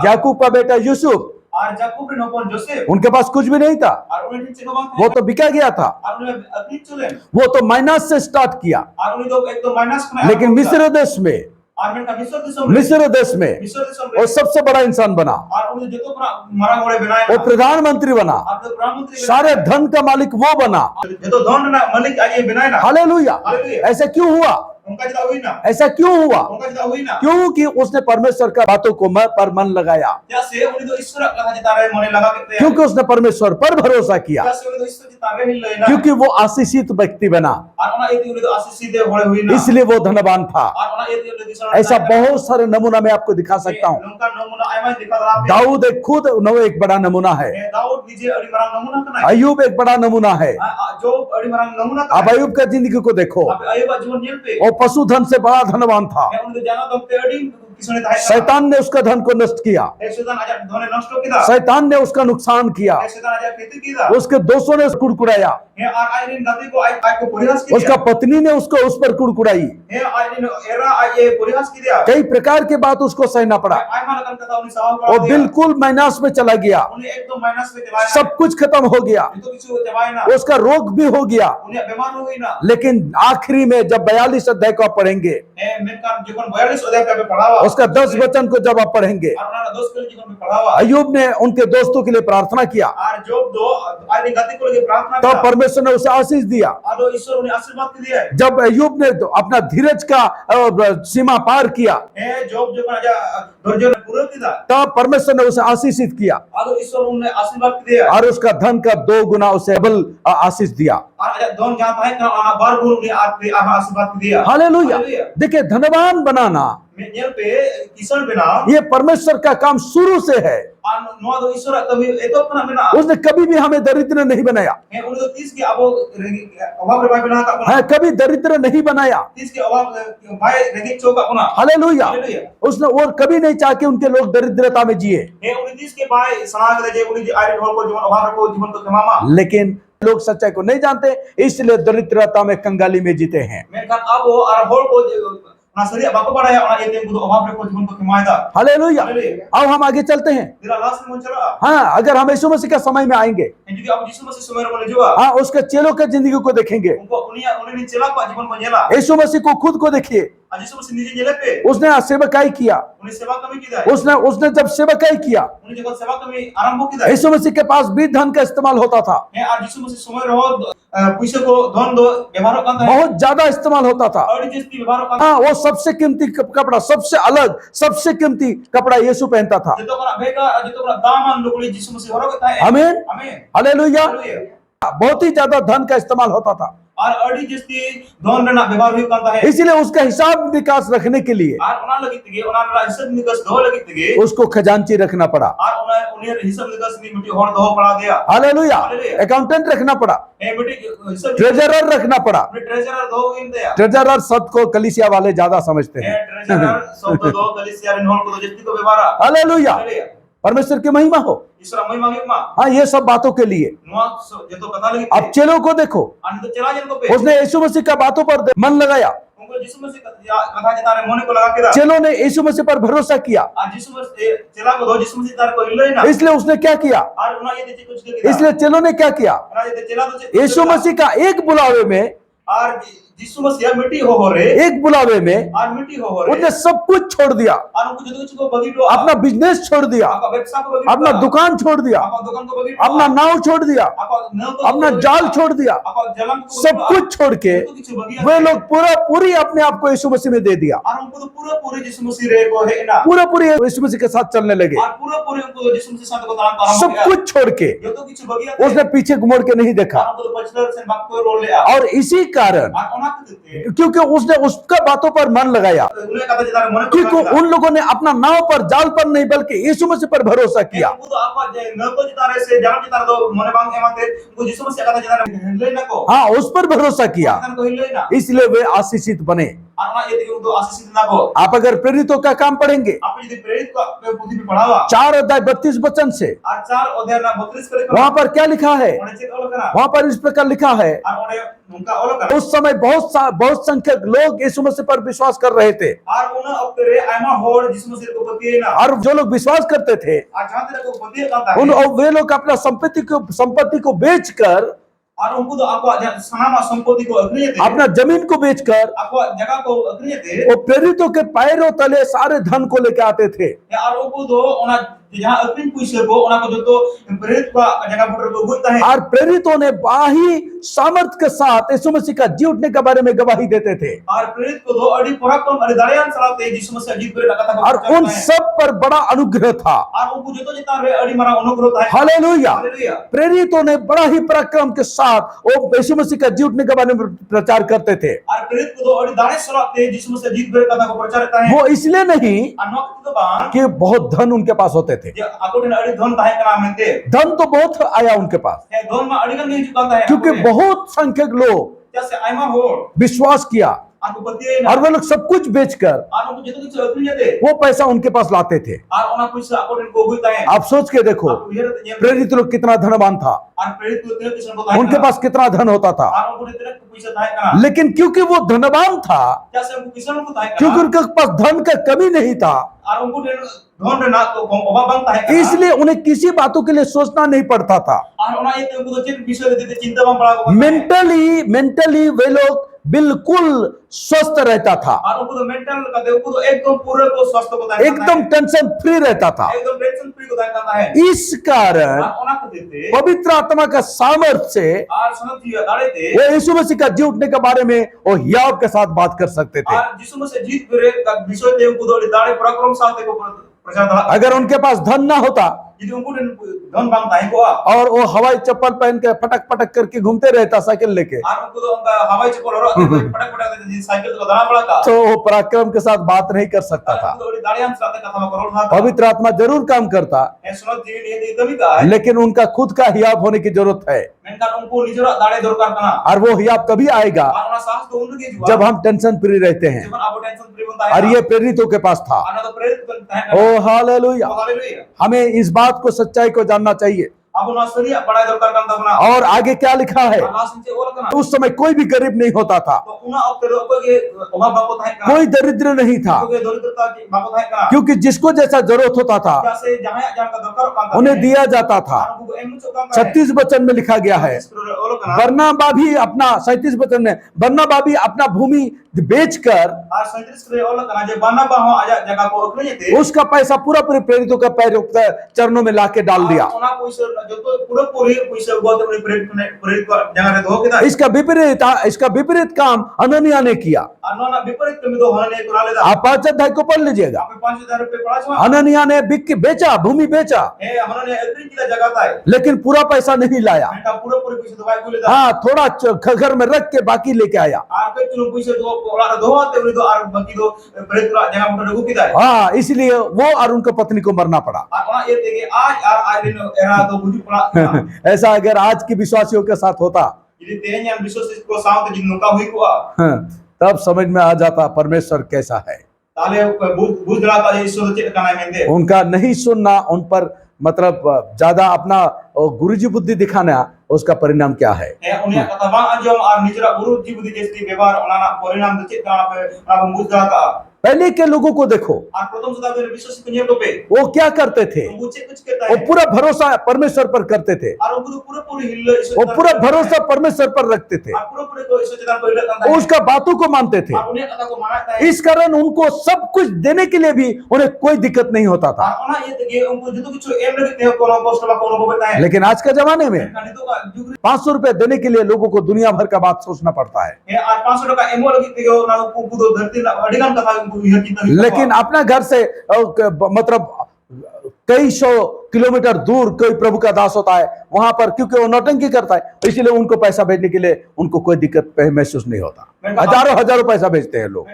याकूब का बेटा Yusuf Ar Jakub rin hopon Joseph. उनके पास कुछ भी नहीं था, Ar uni tin bang वो तो बिका गया था, Ar uni akit chulen. वो तो माइनस से स्टार्ट किया। Ar uni do ek to minus kena. लेकिन मिस्र देश में, Ar men ka Misr disam. मिस्र देश में Misr disam. वो सबसे बड़ा इंसान बना, Ar uni jeto marang ore benai. वो प्रधानमंत्री बना, Ar to pradhan mantri. सारे धन का मालिक वो बना। Jeto don na malik aje benai na. Hallelujah. Hallelujah. ऐसा क्यों हुआ? Unka jeda hui na. ऐसा क्यों हुआ? Unka jeda hui na. क्योंकि उसने परमेश्वर का बातों को पर मन लगाया, Ya se uni do Ishwar ka jeta re mone laga kete. क्योंकि उसने परमेश्वर पर भरोसा किया, Ya se uni do Ishwar jeta re hilloi na. क्योंकि वो आशीषित व्यक्ति बना, Ar ona eti uni do asisi de hore hui na. इसलिए वो धनवान था। Ar ona eti uni disam. ऐसा बहुत सारे नमूना मैं आपको दिखा सकता हूँ। Nungka namuna aimai dikha rapi. Dawood एक खुद एक बड़ा नमूना है, Daud nije adi marang namuna kana. Ayub एक बड़ा नमूना है। Job adi marang namuna अब kana. अयूब का जिंदगी को देखो, Abe ayuba जीवन जेल पे. वो पशुधन से बड़ा धनवान था, Uni do jana domte adi kisone thai. शैतान ने उसका धन को नष्ट किया, Eksetan aja dhone nashto kida. शैतान ने उसका नुकसान किया, Eksetan aja kheti kida. उसके दोस्तों ने कुड़कुड़ाया, He ar airin gati ko ai ko porihas kiya. उसका पत्नी ने उसको उस पर कुड़कुड़ाई, He airin era ai porihas kiya. कई प्रकार के बात उसको सहना पड़ा, Ai mana kan kata uni sahau वो kara. बिल्कुल माइनस में चला गया, Uni ekdom minus पे चलाया. सब कुछ खत्म हो गया, Itu kichu चबाए ना. उसका रोग भी हो गया। Uni बीमार हुई ना. लेकिन आखिरी में जब 42 अध्याय को आप पढ़ेंगे, He men kan जीवन 42 अध्याय पे पढ़ा हुआ. उसका 10 वचन को जब आप पढ़ेंगे, और उन्होंने दोस्त के लिए जीवन में पढ़ा हुआ. अयूब ने उनके दोस्तों के लिए प्रार्थना किया, और जोब दो आईने गति को लेकर प्रार्थना तो किया. परमेश्वर ने उसे आशीष दिया। आदो ईश्वर उन्हें आशीर्वाद के दिया है. जब अयूब ने अपना धीरज का सीमा पार किया, हे जोब जो का जा धैर्य ने पूरा किया. तब परमेश्वर ने उसे आशीषित किया आदो ईश्वर उन्हें आशीर्वाद के दिया. और उसका धन का 2 गुना उसे डबल आशीष दिया। और आजा दोन जाता है कि बार गुरु ने आशीर्वाद के दिया. हालेलुया। देखिए, धनवान बनाना मैं नेल पे ईश्वर बिना ये परमेश्वर का काम शुरू से है। और नो दो ईश्वर तभी एतो अपना बिना उसने कभी भी हमें दरिद्र नहीं बनाया, है. उन्हें तो 30 के अभाव रे भाई बिना का अपना है कभी दरिद्र नहीं बनाया। 30 के अभाव भाई रेगी चौक अपना. हालेलुया। हालेलुया. उसने और कभी नहीं चाहा कि उनके लोग दरिद्रता में जिए, हे उन्हें 30 के भाई सना के जे उन्हें आयरन होल को जीवन अभाव को जीवन को तमामा. लेकिन लोग सच्चाई को नहीं जानते, इसलिए दरिद्रता में कंगाली में जीते हैं। मैं kan abo ar hol ko na sari bako badaya ona ete ko अभाव रे को जीवन को कमाएगा. हालेलुया। हालेलुया. अब हम आगे चलते हैं। तेरा लास्ट में चला. हाँ, अगर हम यीशु मसीह का समय में आएंगे, क्योंकि अब यीशु मसीह समय बोले जुआ. हाँ, उसके चेलों के जिंदगी को देखेंगे। उनको उन्हें चला को जीवन को जेला. यीशु मसीह को खुद को देखिए, यीशु मसीह निजे जेले पे उसने सेवकाई किया, उन्हें सेवा कमी की है. उसने जब सेवकाई किया, उन्हें जब सेवा कमी आरंभ की है. यीशु मसीह के पास भी धन का इस्तेमाल होता था, है और यीशु मसीह समय रहो पैसे को धन दो व्यवहार करता है. बहुत ज्यादा इस्तेमाल होता था। और जिसकी व्यवहार करता हाँ, वो सबसे कीमती कपड़ा, सबसे अलग, सबसे कीमती कपड़ा यीशु पहनता था। जितो करा बेगा जितो करा दामन लोगों यीशु मसीह हरो कहता है. आमीन, आमीन. हालेलुया। हालेलुया. बहुत ही ज्यादा धन का इस्तेमाल होता था, और अड़ी जिसकी धन ना व्यवहार भी करता है. इसलिए उसका हिसाब निकास रखने के लिए और उन्हें लगी थी उन्हें हिसाब निकास दो लगी थी. उसको खजांची रखना पड़ा। और उन्हें हिसाब निकास नहीं मिट्टी और दो पड़ा दिया. हालेलुया। हालेलुया। अकाउंटेंट रखना पड़ा, ए मिट्टी हिसाब ट्रेजरर रखना पड़ा। ट्रेजरर दो इन दिया. ट्रेजरर शब्द को कलीसिया वाले ज्यादा समझते ए हैं। ट्रेजरर सब दो कलीसिया इन होल को जिसकी को व्यवहार. हालेलुया। हालेलुया. परमेश्वर की महिमा हो। ईश्वर महिमा के मां. हाँ, ये सब बातों के लिए नुआ जितो कथा लगी अब थी. चेलों को देखो, अंत तो चला जन को पे. उसने यीशु मसीह का बातों पर मन लगाया, उनको यीशु मसीह कथा जता रे मोने को लगा के दा. चेलों ने यीशु मसीह पर भरोसा किया, आज यीशु मसीह चला को दो यीशु मसीह तार को हिलो ही ना. इसलिए उसने क्या किया, और उन्हें ये कुछ के इसलिए चेलों ने क्या किया, ये चला तो यीशु मसीह का एक बुलावे में, और यीशु मसीह मिट्टी हो रे. एक बुलावे में और मिट्टी हो रे. उसने सब कुछ छोड़ दिया, और उनको जो कुछ को बगीडो अपना बिजनेस छोड़ दिया, आपका व्यवसाय को बगीडो. अपना दुकान छोड़ दिया, आपका दुकान को बगीडो. अपना नाव छोड़ दिया, आपका नाव को अपना जाल छोड़ दिया, आपका जलन को सब कुछ छोड़ के वे लोग पूरी अपने आप को यीशु मसीह में दे दिया, और उनको तो पूरे यीशु मसीह रे को है ना. पूरे यीशु मसीह के साथ चलने लगे। और पूरे उनको यीशु मसीह साथ को तान आरंभ सब कुछ छोड़ के जो तो कुछ बगिया उसने पीछे मुड़ के नहीं देखा, और उनको पछलर से बात को रोल लिया. और इसी कारण और ओना के क्योंकि उसने उसका बातों पर मन लगाया, उन्हें कथा जता रे मोने को क्योंकि उन लोगों ने अपना नाव पर, जाल पर नहीं बल्कि यीशु मसीह पर भरोसा किया। उनको तो आपका न को जता रे से जान जता दो मोने बांग एमाते उनको यीशु मसीह कथा जता रे हिलो ना को. हाँ, उस पर भरोसा किया, को हिलो ना. इसलिए वे आशीषित बने। Ana itu untuk asisten nako. आप अगर प्रेरितों का काम पढ़ेंगे Apa jadi prerit ko putih padawa. 4 अध्याय 32 वचन से, Acar odher na 32 kali वहां पर क्या लिखा है? Ona cek olo kana. वहां पर इस प्रकार लिखा है, Ar ona nungka olo kana. उस समय बहुत संख्यक लोग यीशु मसीह पर विश्वास कर रहे थे, Ar una oktere aima hor jisu masir ko pati na. और जो लोग विश्वास करते थे Ar jante ko pati kanta. वे लोग अपना संपत्ति को बेचकर, Ar unku do aku sanama sampoti ko agriye the. अपना जमीन को बेचकर Aku jaga ko agriye the. वो प्रेरितों के पैरों तले सारे धन को लेके आते थे। Ya ar unku do ona जहाँ अग्रिम पुइसे को ओना को जो तो प्रेरित का जगह पर को गुता है और प्रेरितों ने बाही सामर्थ के साथ यीशु मसीह का जी उठने के बारे में गवाही देते थे, और प्रेरित को दो अड़ी पराक्रम अड़ी दाड़ियां चलाते यीशु मसीह जीत पर लगाता और उन सब पर बड़ा अनुग्रह था। और उनको जो तो जितना रे अड़ी मारा अनुग्रह है। हालेलुया। हालेलुया। प्रेरितों ने बड़ा ही पराक्रम के साथ वो यीशु मसीह का जी उठने के बारे में प्रचार करते थे। और प्रेरित को दो अड़ी दाड़े चलाते यीशु मसीह जीत पर कथा को प्रचार करता है। वो इसलिए नहीं अनोख तो बात कि बहुत धन उनके पास होते थे, अड़ी धन ताहे कना मेंते धन तो बहुत आया उनके पास, है धन में अड़ी नहीं चुकाता है क्योंकि बहुत संख्यक लोग जैसे आइमा हो विश्वास किया आपको पति है ना और वे लोग सब कुछ बेचकर और उनको जितना कुछ अग्रिय दे वो पैसा उनके पास लाते थे। और ओना पैसा अकोर्डिंग को होता है। आप सोच के देखो प्रेरित लोग कितना धनवान था, और प्रेरित को इतने किस्म को उनके पास कितना धन होता था, और उनको इतने पैसा था कना लेकिन क्योंकि वो धनवान था, जैसे उनको किस्म को था क्योंकि उनके पास धन का कमी नहीं था, और उनको धन ना तो अभाव बनता है इसलिए उन्हें किसी बातों के लिए सोचना नहीं पड़ता था। और ओना ये उनको तो विषय देते चिंता में पड़ा मेंटली वे लोग बिल्कुल स्वस्थ रहता था, और उनको तो मेंटल का दे उनको तो एकदम पूरे को स्वस्थ को था एकदम टेंशन फ्री रहता था। एकदम टेंशन फ्री को था है। इस कारण ओना को देते पवित्र आत्मा का सामर्थ्य से और सुनती दाड़े थे वो यीशु मसीह का जी उठने के बारे में वो हियाव के साथ बात कर सकते थे। और यीशु मसीह जीत करे का विषय दे उनको दो दाड़े पराक्रम साथ को प्रचार था। अगर उनके पास धन ना होता यदि उनको धन बांधता है को और वो हवाई चप्पल पहन के फटक फटक करके घूमते रहता साइकिल लेके, और उनको तो उनका हवाई चप्पल और फटक फटक साइकिल को दाना पड़ा का तो वो पराक्रम के साथ बात नहीं कर सकता था। दाड़ियां चलाते कथा में करोड़ था। पवित्र आत्मा जरूर काम करता, है सुनत जीवन ये तभी का है लेकिन उनका खुद का हियाव होने की जरूरत है, मेनका उनको निजरा दाड़े दरकार करना और वो हियाव तभी आएगा और उना साहस तो उनके जुआ जब हम टेंशन फ्री रहते हैं, जीवन आप टेंशन फ्री बनता है। और ये प्रेरितों के पास था। आना तो प्रेरित बनता है। ओ हालेलुया। हालेलुया। हमें इस बात को सच्चाई को जानना चाहिए। अब उना सरिया बड़ा दरकार करता बना और आगे क्या लिखा है? अल्लाह से और करना उस समय कोई भी गरीब नहीं होता था, तो उना अब तेरे ऊपर के अभाव बाबू था का कोई दरिद्र नहीं था, क्योंकि दरिद्रता की बाबू था का क्योंकि जिसको जैसा जरूरत होता था जैसे जहां जहां का दरकार करता उन्हें दिया जाता था। 36 वचन में लिखा गया है, बरनबा भी अपना 37 वचन में बरनबा भी अपना भूमि बेचकर और 37 रे और करना जे बरनबा हो आजा जगह को रखने थे उसका पैसा पूरा पूरे प्रेरितों का पैर चरणों में लाके डाल दिया। उना पैसा जो तो पूरा पूरी पैसा गो तो प्रेरित को जगह रे धो के था। इसका विपरीत काम अननिया ने किया। अनोना विपरीत कमी तो होने को ले आप 5 अध्याय को पढ़ लीजिएगा। आप 5000 रुपए पड़ा छो अननिया ने बिक के बेचा, भूमि बेचा, ए हमने एग्री की जगह था लेकिन पूरा पैसा नहीं लाया। बेटा पूरा पूरी पैसा दवाई को ले था। हाँ, थोड़ा घर में रख के बाकी लेके आया। आके चलो पैसा दो और दो आते उन्हें तो और बाकी दो प्रेरित को जगह मोटर रखो किदा है। हाँ, इसलिए वो और उनकी पत्नी को मरना पड़ा। और ये देखे आज दिन एरा तो बुझ पड़ा ऐसा अगर आज की विश्वासियों के साथ होता, यदि तेन या विश्वास को साथ जिन नुका हुई को तब समझ में आ जाता परमेश्वर कैसा है। ताले बुझ रहा था ईश्वर चेत करना में दे उनका नहीं सुनना, उन पर मतलब ज्यादा अपना गुरुजी बुद्धि दिखाना, उसका परिणाम क्या है? उन्हें कथा बांग अंजम और निजरा गुरुजी बुद्धि जैसी व्यवहार उन्हाना परिणाम चेत करना पे बुझ रहा था। पहले के लोगों को देखो, और प्रथम शताब्दी में विश्वास के नियम पे वो क्या करते थे? वो पूरा भरोसा परमेश्वर पर करते थे, वो पूरा भरोसा परमेश्वर पर रखते थे, उसका बातों को मानते थे। इस कारण उनको सब कुछ देने के लिए भी उन्हें कोई दिक्कत नहीं होता था। लेकिन आज के जमाने में 500 रुपए देने के लिए लोगों को दुनिया भर का बात सोचना पड़ता है। लेकिन अपना घर से मतलब कई 100 किलोमीटर दूर कोई प्रभु का दास होता है, वहां पर क्योंकि वो नौटंकी करता है, इसलिए उनको पैसा भेजने के लिए उनको कोई दिक्कत महसूस नहीं होता। हजारों पैसा भेजते हैं लोग।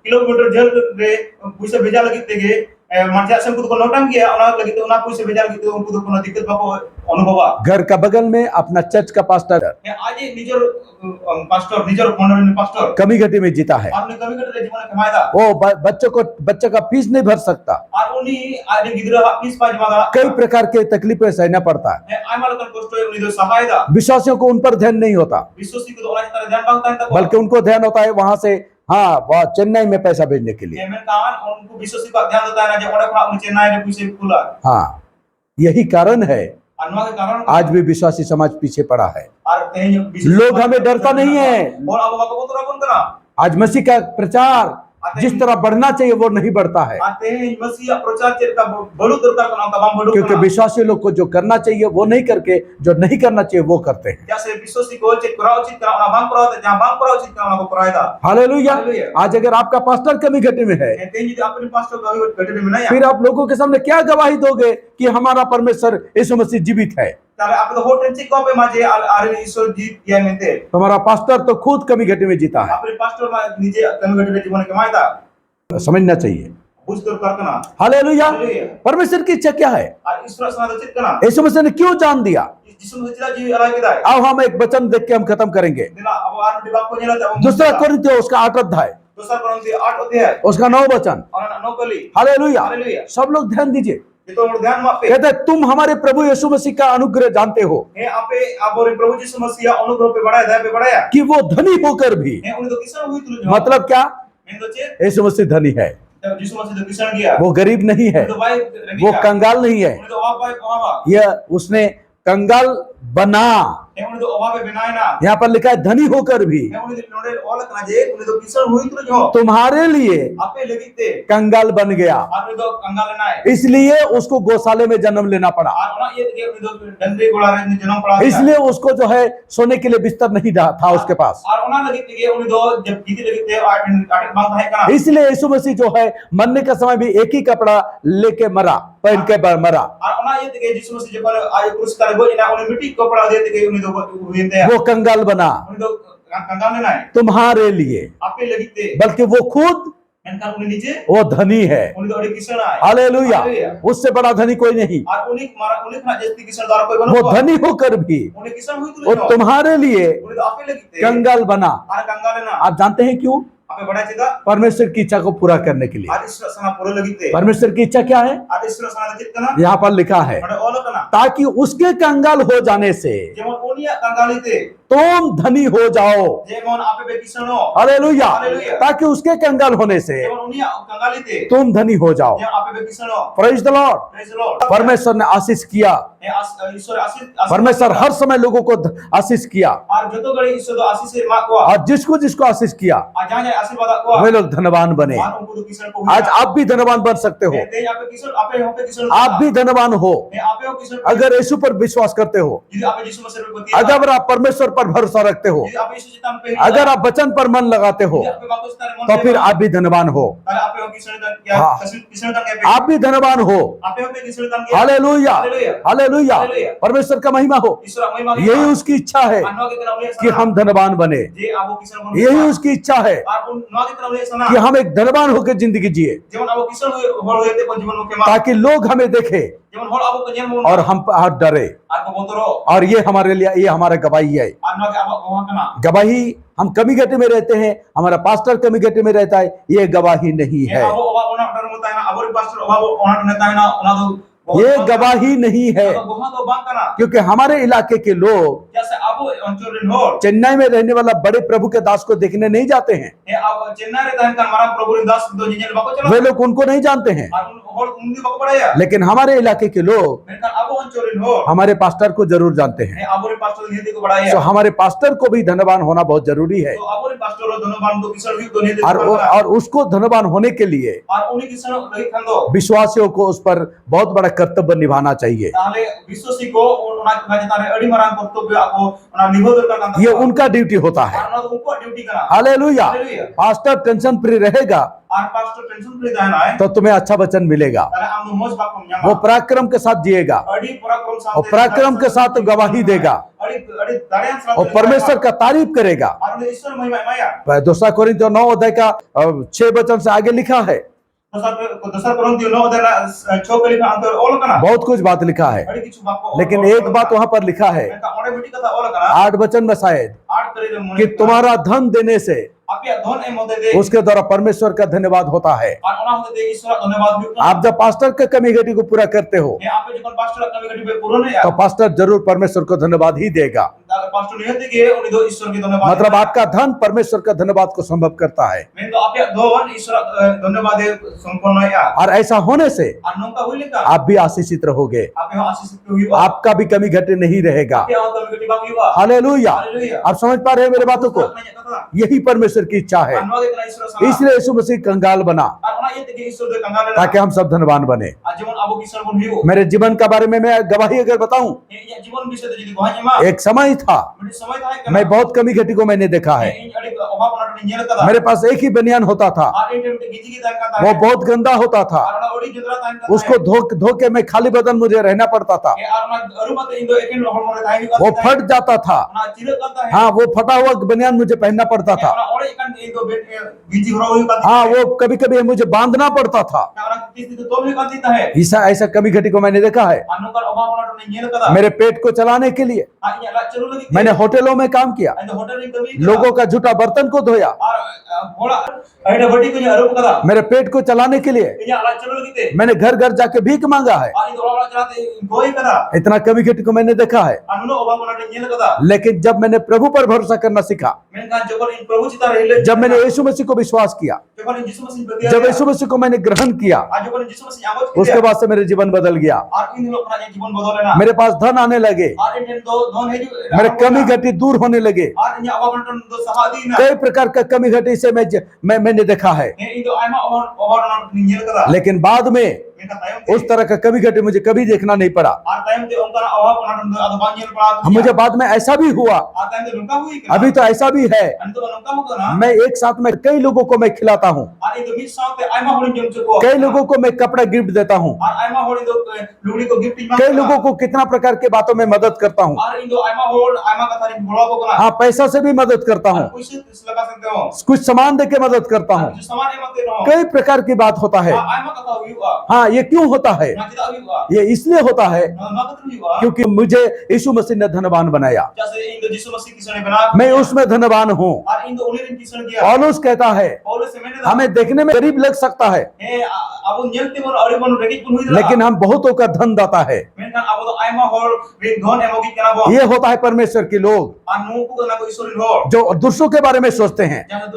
किलोमीटर जेल रे पैसा भेजा लगी तेगे manjat sem kudu notang gya ona lagi tu ona puise bejar gitu unku tu kono dikkat bako अनुभवा घर का बगल में अपना चर्च का पास्टर आज निजर पास्टर निजर मंडली पास्टर कमी घटी में जीता है। आपने कभी कभी जीवन कमाया वो बच्चे का फीस नहीं भर सकता, और उन्हीं आज गिदरा फीस पाज मादा कई प्रकार के तकलीफें सहना पड़ता है। आमाल कर कष्ट उन्हीं दो सहायता विश्वासियों को उन पर ध्यान नहीं होता, विश्वासी को ओला तरह ध्यान बांगता है बल्कि उनको ध्यान होता है वहां से वह चेन्नई में पैसा भेजने के लिए। मैं कान उनको विश्वासी का ध्यान होता है ना जब ओड़ा खा चेन्नई में पैसे खुला। हाँ, यही कारण है अनवा के कारण आज भी विश्वासी समाज पीछे पड़ा है। और लोग हमें डरता नहीं है। और अब बाबा को तो कौन करा आज मसीह का प्रचार जिस तरह बढ़ना चाहिए वो नहीं बढ़ता है, आते हैं मसीह प्रचार का बड़ू दरकार का तमाम बड़ू क्योंकि विश्वासी लोग को जो करना चाहिए वो नहीं करके जो नहीं करना चाहिए वो करते हैं। जैसे विश्वासी को उचित करा ना बांग करा जहां बांग करा उचित करा को कराएगा। हालेलुया। आज अगर आपका पास्टर कमी घटी में है, कहते हैं यदि अपने पास्टर कमी घटी में नहीं है, फिर आप लोगों के सामने क्या गवाही दोगे कि हमारा परमेश्वर यीशु मसीह जीवित है? ताले आप तो होटल से कब माजे आरे ईश्वर जीत किया मिलते हमारा पास्टर तो खुद कमी घटी में जीता है। अपने पास्टर में नीचे कमी घटी में जीवन कमाया समझना चाहिए। बुझ तो करना। हालेलुया। परमेश्वर की इच्छा क्या है? और ईश्वर समाचित करना। यीशु मसीह ने क्यों जान दिया? यीशु मसीह जी अलग किया है। अब हम एक वचन देख के हम खत्म करेंगे। दिला अब आर दिमाग को नहीं रहता। दूसरा कोरिन्थियों उसका 8 अध्याय, दूसरा कोरिन्थियों 8 अध्याय उसका 9 वचन। और 9 कली। हालेलुया। हालेलुया। सब लोग ध्यान दीजिए। ये तो ध्यान मापे। कहते हैं तुम हमारे प्रभु यीशु मसीह का अनुग्रह जानते हो हे आपे आबोरे प्रभु यीशु मसीह अनुग्रह पे बढ़ाया दया पे बढ़ाया कि वो धनी होकर भी, हे उन्हें तो किसान हुई तुझे मतलब क्या? मैं तो चे यीशु मसीह धनी है, यीशु मसीह तो किसान गया वो गरीब नहीं है, तो भाई वो कंगाल नहीं है। उन्हें तो आप भाई कहां यह उसने कंगाल बना, हे उन्हें तो अभाव में बनाए ना यहाँ पर लिखा है धनी होकर भी हे उन्हें तो नोडे औलक ना जे उन्हें तो किसान हुई तुझे तुम्हारे लिए आपे लगिते कंगाल बन गया, आपने तो कंगाल ना है इसलिए उसको गौशाले में जन्म लेना पड़ा, और ना ये के उन्हें तो डंडे गोला रे जन्म पड़ा इसलिए उसको जो है सोने के लिए बिस्तर नहीं था उसके पास, और उन्हें लगिते के उन्हें तो जब जीते लगिते 8 मांग है करा इसलिए यीशु मसीह जो है मरने का समय भी एक ही कपड़ा लेके मरा, पहन के मरा। और उन्हें ये के यीशु मसीह जब आज क्रूस कर गो ना उन्हें मिट्टी कपड़ा देते के उन्हें तो वो कंगाल बना उन्हें तो कंगाल लेना है तुम्हारे लिए, आपे लगिते बल्कि वो खुद इनका उन्हें नीचे वो धनी है। उन्हें तो अड़े किसान है। हालेलुया। उससे बड़ा धनी कोई नहीं। और उन्हें मारा उन्हें ना जैसे किसान द्वारा कोई बना वो धनी होकर भी उन्हें किसान हुई वो तो तुम्हारे लिए उन्हें तो आपे लगिते कंगाल बना। और कंगाल लेना आप जानते हैं क्यों? आपे बड़ा चीज़ परमेश्वर की इच्छा को पूरा करने के लिए। आदिश सना पूरे लगिते परमेश्वर की इच्छा क्या है? आदिश सना चित्तना यहाँ पर लिखा है बड़े औलक ना ताकि उसके कंगाल हो जाने से जेमन ओनिया कंगालीते तुम धनी हो जाओ। जेमन आपे बे किसानो हालेलुया। हालेलुया। ताकि उसके कंगाल होने से जेमन ओनिया कंगालीते तुम धनी हो जाओ। जेमन आपे बे किसानो praise the Lord. Praise the Lord. परमेश्वर ने आशीष किया, ईश्वर आशीष परमेश्वर हर समय लोगों को आशीष किया, और जो तो गड़े ईश्वर तो आशीष से मां को और जिसको जिसको आशीष किया आज जाने आशीर्वाद को वे लोग धनवान बने। और उनको तो किसान को आज आप भी धनवान बन सकते हो, कहते हैं आपे किसान आपे हो पे किसान आप भी धनवान हो आपे हो किसान अगर यीशु पर विश्वास करते हो, यदि आपे यीशु मसीह पर पति अगर आप परमेश्वर पर भरोसा रखते हो, यदि आपे यीशु चित्तन पे अगर आप वचन पर मन लगाते हो, आपे वापस तारे तो फिर आप भी धनवान हो। तारे आपे हो किसान का क्या हाँ। किसान का क्या आप भी धनवान हो। आपे हो पे किसान का क्या हालेलुया। हालेलुया। हालेलुया। हालेलुया। परमेश्वर का महिमा हो। ईश्वर महिमा यही उसकी इच्छा है अनवा के तरह उन्हें कि हम धनवान बने। जे आपो किसान को यही उसकी इच्छा है आप उन नवा के तरह उन्हें सना कि हम एक धनवान होकर जिंदगी जिए, जेमन आपो किसान हो होते को जीवन के मां ताकि लोग हमें देखे जेमन हो आपो के जन्म और हम पर डरे। आपको बोतरो और ये हमारे लिए, ये हमारा गवाही है। अनवा के आपो वहां कना गवाही हम कमी घटे में रहते हैं, हमारा पास्टर कमी घटे में रहता है, ये गवाही नहीं है, अब अब ओना डर होता है ना अब पास्टर अब ओना नेता है ना ओना तो ये गवाही नहीं है, वहां तो बात करा क्योंकि हमारे इलाके के लोग जैसे अब अंचल हो चेन्नई में रहने वाला बड़े प्रभु के दास को देखने नहीं जाते हैं, ये अब चेन्नई रे तहन का हमारा प्रभु दास दो जिंजल बाको चलो वे लोग उनको नहीं जानते हैं, और उनकी बाको पड़ाया लेकिन हमारे इलाके के लोग मेरे का अब अंचल हो हमारे पास्टर को जरूर जानते हैं। ये अब पास्टर नीति को बढ़ाया तो हमारे पास्टर को भी धनवान होना बहुत जरूरी है, तो अब पास्टर धनवान तो किसान भी तो नीति और उसको धनवान होने के लिए और उन्हीं किसान नहीं खंदो विश्वासियों को उस पर बहुत बड़ा कर्तव्य निभाना चाहिए। ताले विश्वासी को उना तारे अड़ी मरान कर्तव्य आपको उना निभो दरकार ये उनका ड्यूटी होता है। और उनको ड्यूटी करा hallelujah. Hallelujah. Pastor tension free रहेगा और पास्टर टेंशन फ्री रहना है तो तुम्हें अच्छा वचन मिलेगा, ताले हम मोज बाको न्यामा वो पराक्रम के साथ जिएगा, अड़ी पराक्रम साथ और पराक्रम के साथ गवाही देगा, अड़ी अड़ी दाड़ियां साथ और परमेश्वर का तारीफ करेगा। और ईश्वर महिमा माया दूसरा कोरिन्थियों 9 अध्याय का 6 वचन से आगे लिखा है, दोसर Korintiyo 9 dan 6 kali ka antar ol kana बहुत कुछ बात लिखा है, adi kichu bako लेकिन एक बात वहां पर लिखा है ka ore miti kata ol kana 8 वचन में शायद 8 kali de कि तुम्हारा धन देने से apya dhon em hode de उसके द्वारा परमेश्वर का धन्यवाद होता है। ar ona hode de ishwar dhanyawad hu आप जब पास्टर के कमी घटी को पूरा करते हो ye ape jokon pastor kami gati be puron ya तो पास्टर जरूर परमेश्वर को धन्यवाद ही देगा। pastor nihati ge uni do ishwar ke dhanyawad मतलब आपका धन परमेश्वर का धन्यवाद को संभव करता है, men do apya dhon ishwar dhanyawad e sampurna ya और ऐसा होने से ar nongka huile ka आप भी आशीषित रहोगे, ape ho asisip hu आपका भी कमी घटी नहीं रहेगा। ape ho kami gati bang hu hallelujah. Haleluya. आप समझ पा रहे हैं मेरे बातों को? nanya kata यही परमेश्वर की इच्छा है, anwa ge kana ishwar sama इसलिए यीशु मसीह कंगाल बना ar ona ye te ishwar de kangal ताकि हम सब धनवान बने। jemon abo kisar bon hu मेरे जीवन के बारे में मैं गवाही अगर बताऊं, ye jibon bisay te jodi gohanya ma एक समय था mudi samay tahay मैं बहुत कमी घटी को मैंने देखा है। in adi obhab ona ni nyel kata मेरे पास एक ही बनियान होता था, ar in te giji ki tan kata वो बहुत गंदा होता था, ar ona odi jodra tan kata उसको धो के मैं खाली बदन मुझे रहना पड़ता था, ye ar ona arumate indo ekin hol more tahay वो फट जाता था। ona chile kata hai हाँ, वो फटा हुआ बनियान मुझे पहनना पड़ता था। ona ore ikan indo giji horo hu kata हाँ, वो कभी कभी मुझे बांधना पड़ता था। ona kisi to tobi kati ta hai ऐसा ऐसा कमी घटी को मैंने देखा है। anukar obhab ona ni nyel kata मेरे पेट को चलाने के लिए ar inya la chalu lagi मैंने होटलों में काम किया, ando hotel ni kami लोगों का झूठा बर्तन को धोया। ar bola aida badi ko nya arup kata मेरे पेट को चलाने के लिए inya la chalu lagi te मैंने घर घर जाके भीख मांगा है। ar indo ola chalate goi kata इतना कमी घटी को मैंने देखा है, anuno obhab ona ni nyel kata लेकिन जब मैंने प्रभु पर भरोसा करना सीखा, menkan jokon in prabhu cita rahile जब मैंने यीशु मसीह को विश्वास किया, jokon in jisu masih berdia जब यीशु मसीह को मैंने ग्रहण किया, ar jokon in jisu masih angot उसके बाद से मेरे जीवन बदल गया। ar in lo kana jibon bodole na मेरे पास धन आने लगे, ar in do don heju मेरे कमी घटी दूर होने लगे। ar inya obhab ona do sahadi na कई प्रकार का कमी घटी से मैंने देखा है, he indo aima obhab ona ni nyel kata लेकिन बाद में menka tayam उस तरह का कमी घटी मुझे कभी देखना नहीं पड़ा। ar tayam te onkara obhab ona do ado ban nyel pala मुझे बाद में ऐसा भी हुआ, ar tayam te nungka hui kana अभी तो ऐसा भी है, ando nungka mo kana मैं एक साथ में कई लोगों को मैं खिलाता हूँ, ar indo mid saute aima horin jom choko कई लोगों को मैं कपड़ा गिफ्ट देता हूँ, ar aima horin do lugdi ko gift ma कई लोगों को कितना प्रकार के बातों में मदद करता हूँ। ar indo aima hol aima kata rin bola ko kana हाँ, पैसा से भी मदद करता हूँ, kuisi selaka sakte ho कुछ सामान दे के मदद करता हूँ, जो सामान एमते no कई प्रकार की बात होता है। aima kata hui wa हाँ, ये क्यों होता है? na kita hui wa ये इसलिए होता है na kata hui wa क्योंकि मुझे यीशु मसीह ने धनवान बनाया, जैसे इndo jisu masih kisane bana मैं उसमें धनवान हूँ। ar indo unirin kisane dia पौलुस कहता है और से मैंने हमें देखने में गरीब लग सकता है, हे अब nyelti mon ari mon regi pun hui लेकिन हम बहुतों का धन दाता है। menkan abo do aima hol rin dhon emogi kana bo ये होता है परमेश्वर के लोग anu ku kana ko isorin hol जो दूसरों के बारे में सोचते हैं, jana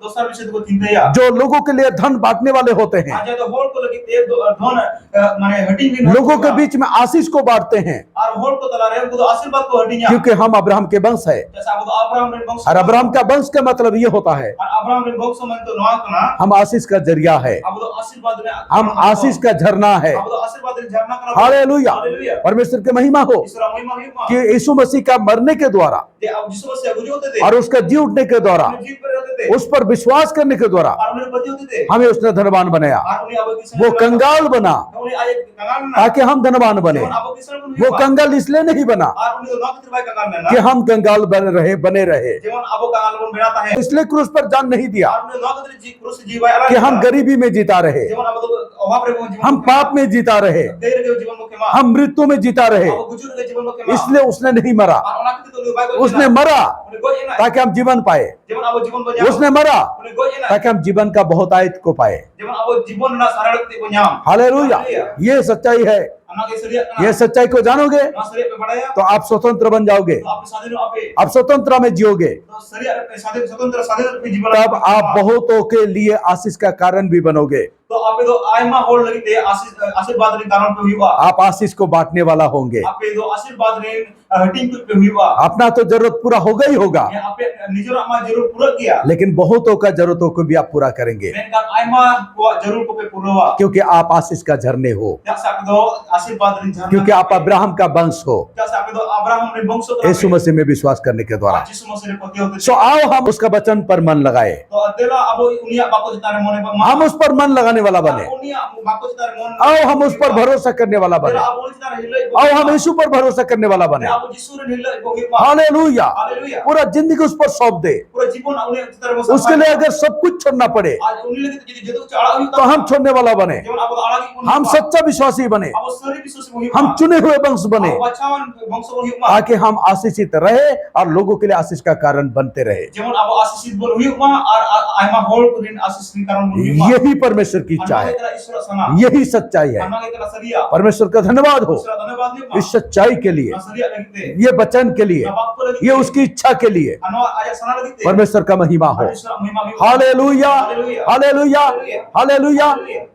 dosar bishay ko tinte ya जो लोगों के लिए धन बांटने वाले होते हैं, aja to hol ko lagi te dhon mane hatin din लोगों के बीच में आशीष को बांटते हैं, ar hol ko tala re ko do आशीर्वाद को हटिnya क्योंकि हम अब्राहम के वंश है। जैसा abo do abraham rin bangsa और अब्राहम का वंश का मतलब ये होता है ar abraham rin bangsa man to noa kana हम आशीष का जरिया है, abo do आशीर्वाद ने हम आशीष का झरना है। abo do आशीर्वाद rin झरना kana हालेलुया, हालेलुया परमेश्वर की महिमा हो ईश्वर महिमा महिमा कि यीशु मसीह का मरने के द्वारा ते अब जिसु मसीह गुजर होते थे और उसका जी उठने के द्वारा जीत पर रहते थे उस पर विश्वास करने के द्वारा और उन्हें पति होते थे हमें उसने धनवान बनाया। और उन्हें अब किसी वो कंगाल बना उन्हें आए कंगाल ना ताकि हम धनवान बने। अब किसी ने वो कंगाल इसलिए नहीं बना और उन्हें नौ कितने भाई कंगाल ना कि हम कंगाल बने रहे, जीवन अब कंगाल बन बनाता है इसलिए क्रूस पर जान नहीं दिया और उन्हें नौ कितने जी क्रूस जी भाई कि हम गरीबी में जीता रहे, जीवन अब तो अभाव रे जीवन हम पाप में जीता रहे, देर के जीवन मुख्य मां हम मृत्यु में जीता रहे, अब गुजर के जीवन मुख्य मां इसलिए उसने नहीं मरा, और उन्हें कितने भाई उसने मरा उन्हें गोई ना ताकि हम जीवन पाए, जीवन अब जीवन बजा उसने मरा उन्हें गोई ना ताकि हम जीवन का बहुतायत को पाए। जीवन अब जीवन ना सारा लगते को नाम हालेलुया, ये सच्चाई है। अन्ना के सरिया ये सच्चाई को जानोगे ना सरिया पे बढ़ाया तो आप स्वतंत्र बन जाओगे, तो आप साधन आपे आप स्वतंत्रता में जियोगे, तो सरिया पे साधन स्वतंत्र साधन पे जीवन तब आप बहुतों के लिए आशीष का कारण भी बनोगे, तो आपे तो आयमा होल लगी थे आशीर्वाद रे कारण पे हुआ आप आशीष को बांटने वाला होंगे। आपे तो आशीर्वाद रे हटिंग पे हुआ अपना तो जरूरत पूरा होगा ही होगा, ये आपे निजर आमा जरूर पूरा किया लेकिन बहुतों का जरूरतों को भी आप पूरा करेंगे, मैं का आयमा को जरूर को पे पूरा हुआ क्योंकि आप आशीष का झरने हो। जैसा दो आशीर्वाद rin झरना क्योंकि आप अब्राहम का वंश हो जैसे आपके तो अब्राहम रे वंश तो यीशु मसीह में विश्वास करने के द्वारा। यीशु मसीह रे पति होते सो आओ हम उसका वचन पर मन लगाए, तो अदेला अब उनिया बाको जितारे मोने पर हम उस पर मन लगाने वाला बने। उनिया बाको जितारे मोन आओ हम उस पर भरोसा करने वाला बने। अब उनिया जितारे हिले आओ हम यीशु पर भरोसा करने वाला बने। अब यीशु रे हिले बोगी हालेलुया, हालेलुया पूरा जिंदगी उस पर सौंप दे। पूरा जीवन उनिया जितारे बस उसके लिए अगर सब कुछ छोड़ना पड़े आज उनिया लगे जदी जदु चाड़ा हुई तो हम छोड़ने वाला बने। जीवन अब आला की हम सच्चा विश्वासी बने, अब सरी विश्वास बोगी हम चुने हुए वंश बने, अब बचावन वंश बोगी ताकि हम आशीषित रहे और लोगों के लिए आशीष का कारण बनते रहे। जेमन अब आशीषित बोल हुई और आयमा होल दिन आशीष के कारण बोल हुई यही परमेश्वर की इच्छा है, ईश्वर सना यही सच्चाई है। अन्ना के सरिया परमेश्वर का धन्यवाद हो ईश्वर धन्यवाद दी इस सच्चाई के लिए, सरिया लगते ये वचन के लिए, बाप को लगते ये उसकी इच्छा के लिए। अन्ना आज सना लगते परमेश्वर का महिमा हो। ईश्वर महिमा भी हालेलुया, हालेलुया, हालेलुया।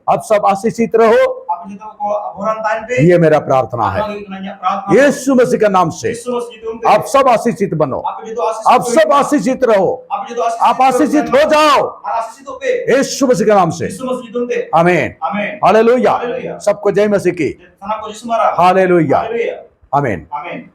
अब सब आशीषित रहो, आप जो को भोरन टाइम पे ये मेरा प्रार्थना है। प्रार्थना यीशु मसीह का नाम से यीशु मसीह आप सब आशीषित बनो, आप जो आशीष आप सब आशीषित रहो, आप जो आप आशीषित हो जाओ आशीषित हो पे यीशु मसीह के नाम से। यीशु मसीह तुमते आमीन, आमीन हालेलुया। हालेलुया। सबको जय मसीह की सना को यीशु मारा हालेलुया, हालेलुया आमीन। आमीन।